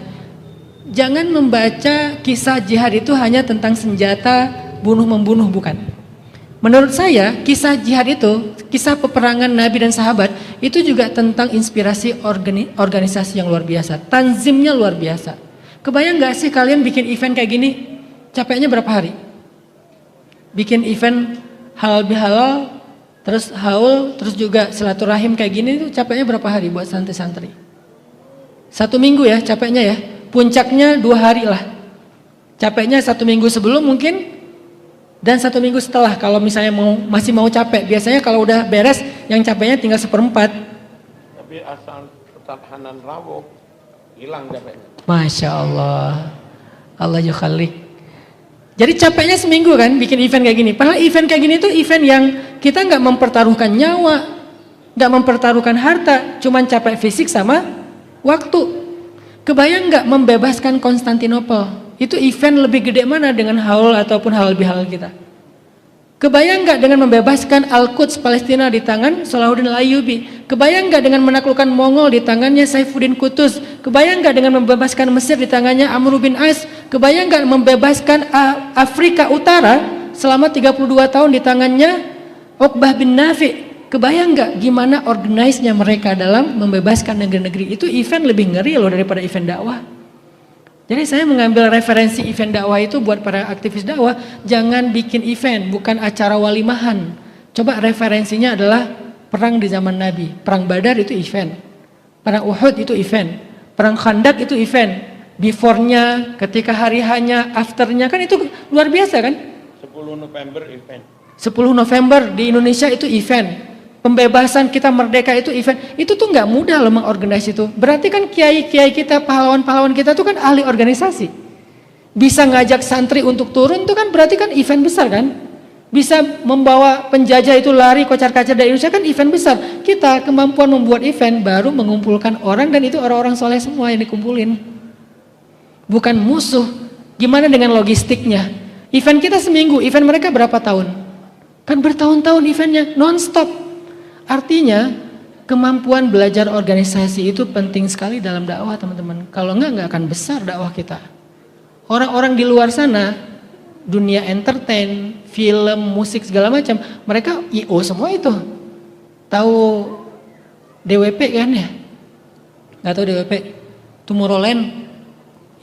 jangan membaca kisah jihad itu hanya tentang senjata bunuh-membunuh, bukan. Menurut saya kisah jihad itu, kisah peperangan Nabi dan sahabat itu juga tentang inspirasi organisasi yang luar biasa, tanzimnya luar biasa. Kebayang gak sih kalian bikin event kayak gini, capeknya berapa hari? Bikin event halal bihalal, terus haul, terus juga silaturahim kayak gini itu capeknya berapa hari buat santri-santri? 1 minggu ya capeknya ya, puncaknya 2 hari lah. Capeknya 1 minggu sebelum mungkin, dan 1 minggu setelah kalau misalnya masih mau capek. Biasanya kalau udah beres yang capeknya tinggal 1/4. Tapi asal ketahanan rawuh hilang capeknya. Masya Allah, Allah yukhalik. Jadi capeknya seminggu kan bikin event kayak gini. Padahal event kayak gini tuh event yang kita nggak mempertaruhkan nyawa, nggak mempertaruhkan harta, cuman capek fisik sama waktu. Kebayang nggak membebaskan Konstantinopel? Itu event lebih gede mana dengan haul ataupun halal bihalal kita? Kebayang nggak dengan membebaskan Al-Quds Palestina di tangan Salahuddin Al-Ayyubi? Kebayang nggak dengan menaklukkan Mongol di tangannya Saifuddin Qutuz? Kebayang nggak dengan membebaskan Mesir di tangannya Amr bin As? Kebayang nggak membebaskan Afrika Utara selama 32 tahun di tangannya Uqbah bin Nafi'? Kebayang nggak gimana organize-nya mereka dalam membebaskan negeri-negeri? Itu event lebih ngeri loh daripada event dakwah. Jadi saya mengambil referensi event dakwah itu buat para aktivis dakwah, jangan bikin event, bukan acara walimahan. Coba referensinya adalah perang di zaman Nabi. Perang Badar itu event, perang Uhud itu event, perang Khandak itu event. Before-nya, ketika hari hanya, after-nya, kan itu luar biasa kan? 10 November event. 10 November di Indonesia itu event. Pembebasan kita merdeka itu event. Itu tuh nggak mudah loh mengorganisasi itu. Berarti kan kiai-kiai kita, pahlawan-pahlawan kita tuh kan ahli organisasi. Bisa ngajak santri untuk turun itu kan berarti kan event besar kan? Bisa membawa penjajah itu lari kocar-kacir dari Indonesia kan event besar. Kita kemampuan membuat event baru mengumpulkan orang, dan itu orang-orang soleh semua yang dikumpulin. Bukan musuh. Gimana dengan logistiknya? Event kita seminggu, event mereka berapa tahun? Kan bertahun-tahun eventnya, non-stop. Artinya kemampuan belajar organisasi itu penting sekali dalam dakwah teman-teman. Kalau nggak akan besar dakwah kita. Orang-orang di luar sana, dunia entertain, film, musik segala macam, mereka IO semua itu. Tahu DWP kan ya? Nggak tahu DWP? Tomorrowland,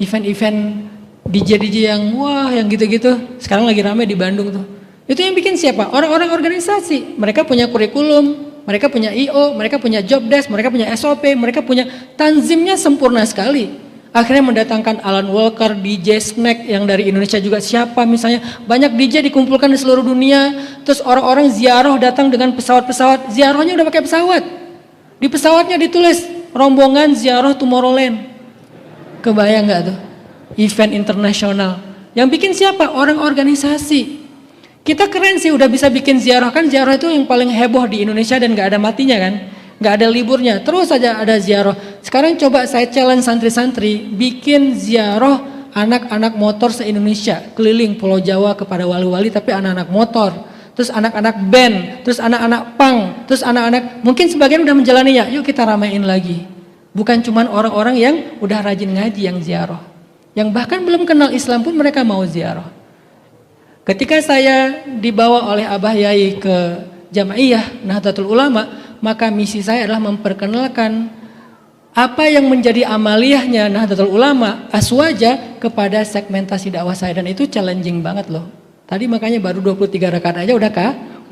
event-event DJ yang wah yang gitu-gitu. Sekarang lagi rame di Bandung tuh. Itu yang bikin siapa? Orang-orang organisasi. Mereka punya kurikulum, mereka punya IO, mereka punya job desk, mereka punya SOP, mereka punya tanzimnya sempurna sekali. Akhirnya mendatangkan Alan Walker, DJ Snack yang dari Indonesia juga siapa misalnya. Banyak DJ dikumpulkan di seluruh dunia. Terus orang-orang ziarah datang dengan pesawat-pesawat. Ziarahnya udah pakai pesawat. Di pesawatnya ditulis rombongan ziarah Tomorrowland. Kebayang nggak tuh? Event internasional. Yang bikin siapa? Orang organisasi. Kita keren sih udah bisa bikin ziarah, kan ziarah itu yang paling heboh di Indonesia dan gak ada matinya kan, gak ada liburnya, terus saja ada ziarah. Sekarang coba saya challenge santri-santri bikin ziarah anak-anak motor se-Indonesia, keliling Pulau Jawa kepada wali-wali tapi anak-anak motor, terus anak-anak band, terus anak-anak punk, terus anak-anak mungkin sebagian udah menjalaninya, yuk kita ramein lagi. Bukan cuman orang-orang yang udah rajin ngaji yang ziarah, yang bahkan belum kenal Islam pun mereka mau ziarah. Ketika saya dibawa oleh Abah Yai ke Jamaiyah Nahdlatul Ulama, maka misi saya adalah memperkenalkan apa yang menjadi amaliyahnya Nahdlatul Ulama Aswaja kepada segmentasi dakwah saya, dan itu challenging banget loh. Tadi makanya baru 23 rakaat aja udah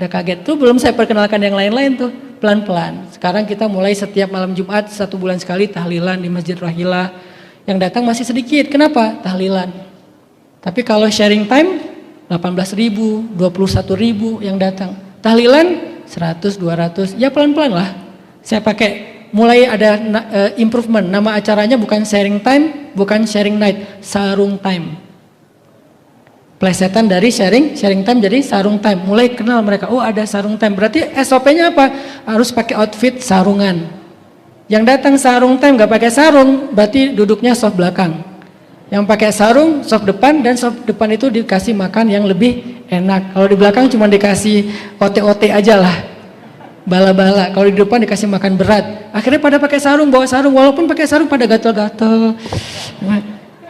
kaget tuh, belum saya perkenalkan yang lain-lain tuh, pelan-pelan. Sekarang kita mulai setiap malam Jumat 1 bulan sekali tahlilan di Masjid Rahilah. Yang datang masih sedikit, kenapa? Tahlilan. Tapi kalau sharing time 18.000, 21.000 yang datang. Tahlilan 100, 200, ya pelan-pelan lah. Saya pakai, mulai ada improvement. Nama acaranya bukan sharing time, bukan sharing night, sarung time. Plesetan dari sharing time jadi sarung time. Mulai kenal mereka, oh ada sarung time. Berarti SOP-nya apa? Harus pakai outfit sarungan. Yang datang sarung time gak pakai sarung, berarti duduknya soft belakang. Yang pakai sarung, soft depan, dan soft depan itu dikasih makan yang lebih enak. Kalau di belakang cuma dikasih ote-ote aja lah, bala-bala. Kalau di depan dikasih makan berat. Akhirnya pada pakai sarung, bawa sarung, walaupun pakai sarung pada gatel-gatel.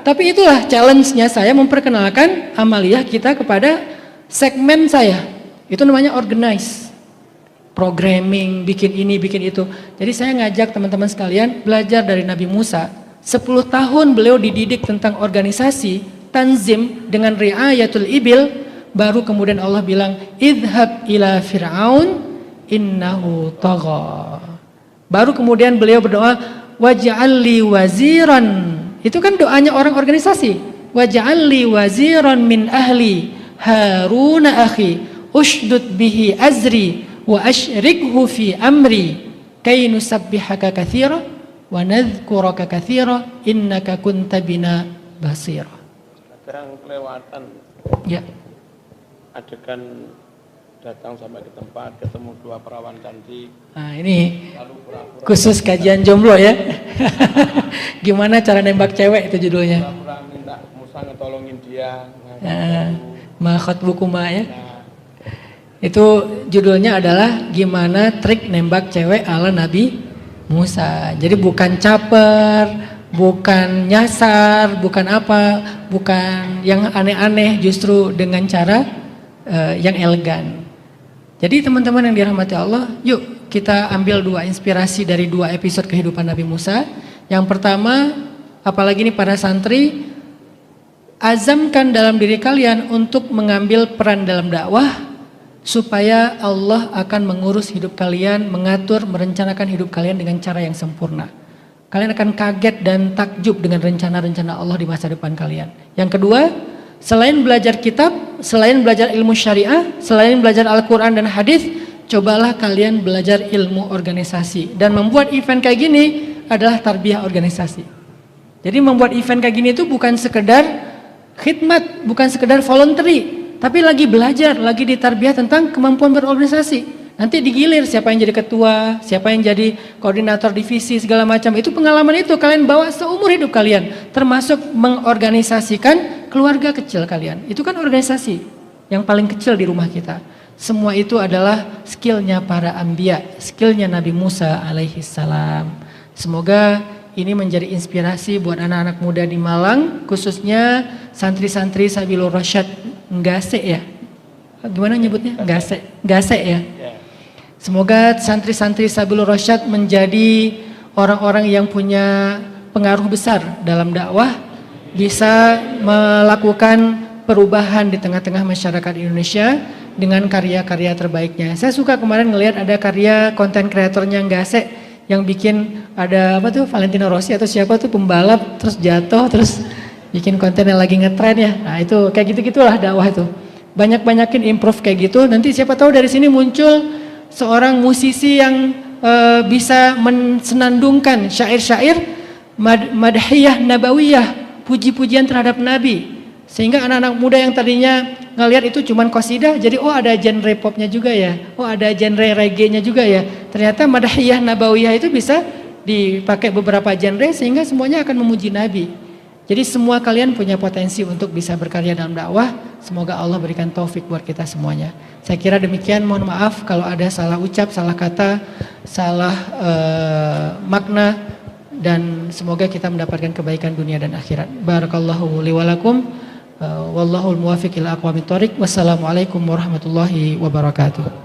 Tapi itulah challenge-nya saya memperkenalkan amaliyah kita kepada segmen saya. Itu namanya organize. Programming, bikin ini, bikin itu. Jadi saya ngajak teman-teman sekalian belajar dari Nabi Musa. 10 tahun beliau dididik tentang organisasi, tanzim dengan riayatul ibil, baru kemudian Allah bilang, idhab ila fir'aun innahu tagha. Baru kemudian beliau berdoa, waj'alli waziran. Itu kan doanya orang organisasi. Waj'alli waziran min ahli Haruna akhi ushdud bihi azri wa asyrikhu fi amri kay nusabbihaka katsira wa nadhkuraka katsira innaka kunta bina basira. Kadang kelewatan. Ya. Adegan datang sampai ke tempat, ketemu 2 perawan cantik. Nah ini khusus kajian jomblo ya. Gimana cara nembak cewek itu judulnya. Pura-pura minta Musa ngetolongin dia. Ma khatbukuma ya. Nah, Itu judulnya adalah gimana trik nembak cewek ala Nabi Musa. Jadi bukan caper, bukan nyasar, bukan apa, bukan yang aneh-aneh, justru dengan cara yang elegan. Jadi teman-teman yang dirahmati Allah, yuk kita ambil 2 inspirasi dari 2 episode kehidupan Nabi Musa. Yang pertama, apalagi ini para santri, azamkan dalam diri kalian untuk mengambil peran dalam dakwah, supaya Allah akan mengurus hidup kalian, mengatur, merencanakan hidup kalian dengan cara yang sempurna. Kalian akan kaget dan takjub dengan rencana-rencana Allah di masa depan kalian. Yang kedua, selain belajar kitab, selain belajar ilmu syariah, selain belajar Al-Quran dan hadis, cobalah kalian belajar ilmu organisasi. Dan membuat event kayak gini adalah tarbiyah organisasi. Jadi membuat event kayak gini itu bukan sekedar khidmat, bukan sekedar voluntary, tapi lagi belajar, lagi ditarbiyah tentang kemampuan berorganisasi. Nanti digilir siapa yang jadi ketua, siapa yang jadi koordinator divisi, segala macam. Itu pengalaman itu kalian bawa seumur hidup kalian. Termasuk mengorganisasikan keluarga kecil kalian. Itu kan organisasi yang paling kecil di rumah kita. Semua itu adalah skillnya para anbiya, skillnya Nabi Musa alaihi salam. Semoga ini menjadi inspirasi buat anak-anak muda di Malang, khususnya santri-santri Sabilur Rasyad Nggase ya. Gimana nyebutnya? Nggase ya. Semoga santri-santri Sabilur Rasyad menjadi orang-orang yang punya pengaruh besar dalam dakwah, bisa melakukan perubahan di tengah-tengah masyarakat Indonesia dengan karya-karya terbaiknya. Saya suka kemarin ngelihat ada karya konten kreatornya Nggase yang bikin ada apa tuh Valentino Rossi atau siapa tuh pembalap terus jatuh terus bikin konten yang lagi ngetren ya. Nah itu kayak gitu-gitulah dakwah itu. Banyak-banyakin improve kayak gitu. Nanti siapa tahu dari sini muncul seorang musisi yang bisa mensenandungkan syair-syair madhiyah nabawiyah, puji-pujian terhadap Nabi. Sehingga anak-anak muda yang tadinya ngelihat itu cuman qasidah, jadi oh ada genre popnya juga ya, oh ada genre reggae-nya juga ya. Ternyata madhiyah nabawiyah itu bisa dipakai beberapa genre sehingga semuanya akan memuji Nabi. Jadi semua kalian punya potensi untuk bisa berkarya dalam dakwah. Semoga Allah berikan taufik buat kita semuanya. Saya kira demikian, mohon maaf kalau ada salah ucap, salah kata, salah makna, dan semoga kita mendapatkan kebaikan dunia dan akhirat. Barakallahu li wa lakum. Wallahul muwaffiq ila aqwamit thoriq. Wassalamualaikum warahmatullahi wabarakatuh.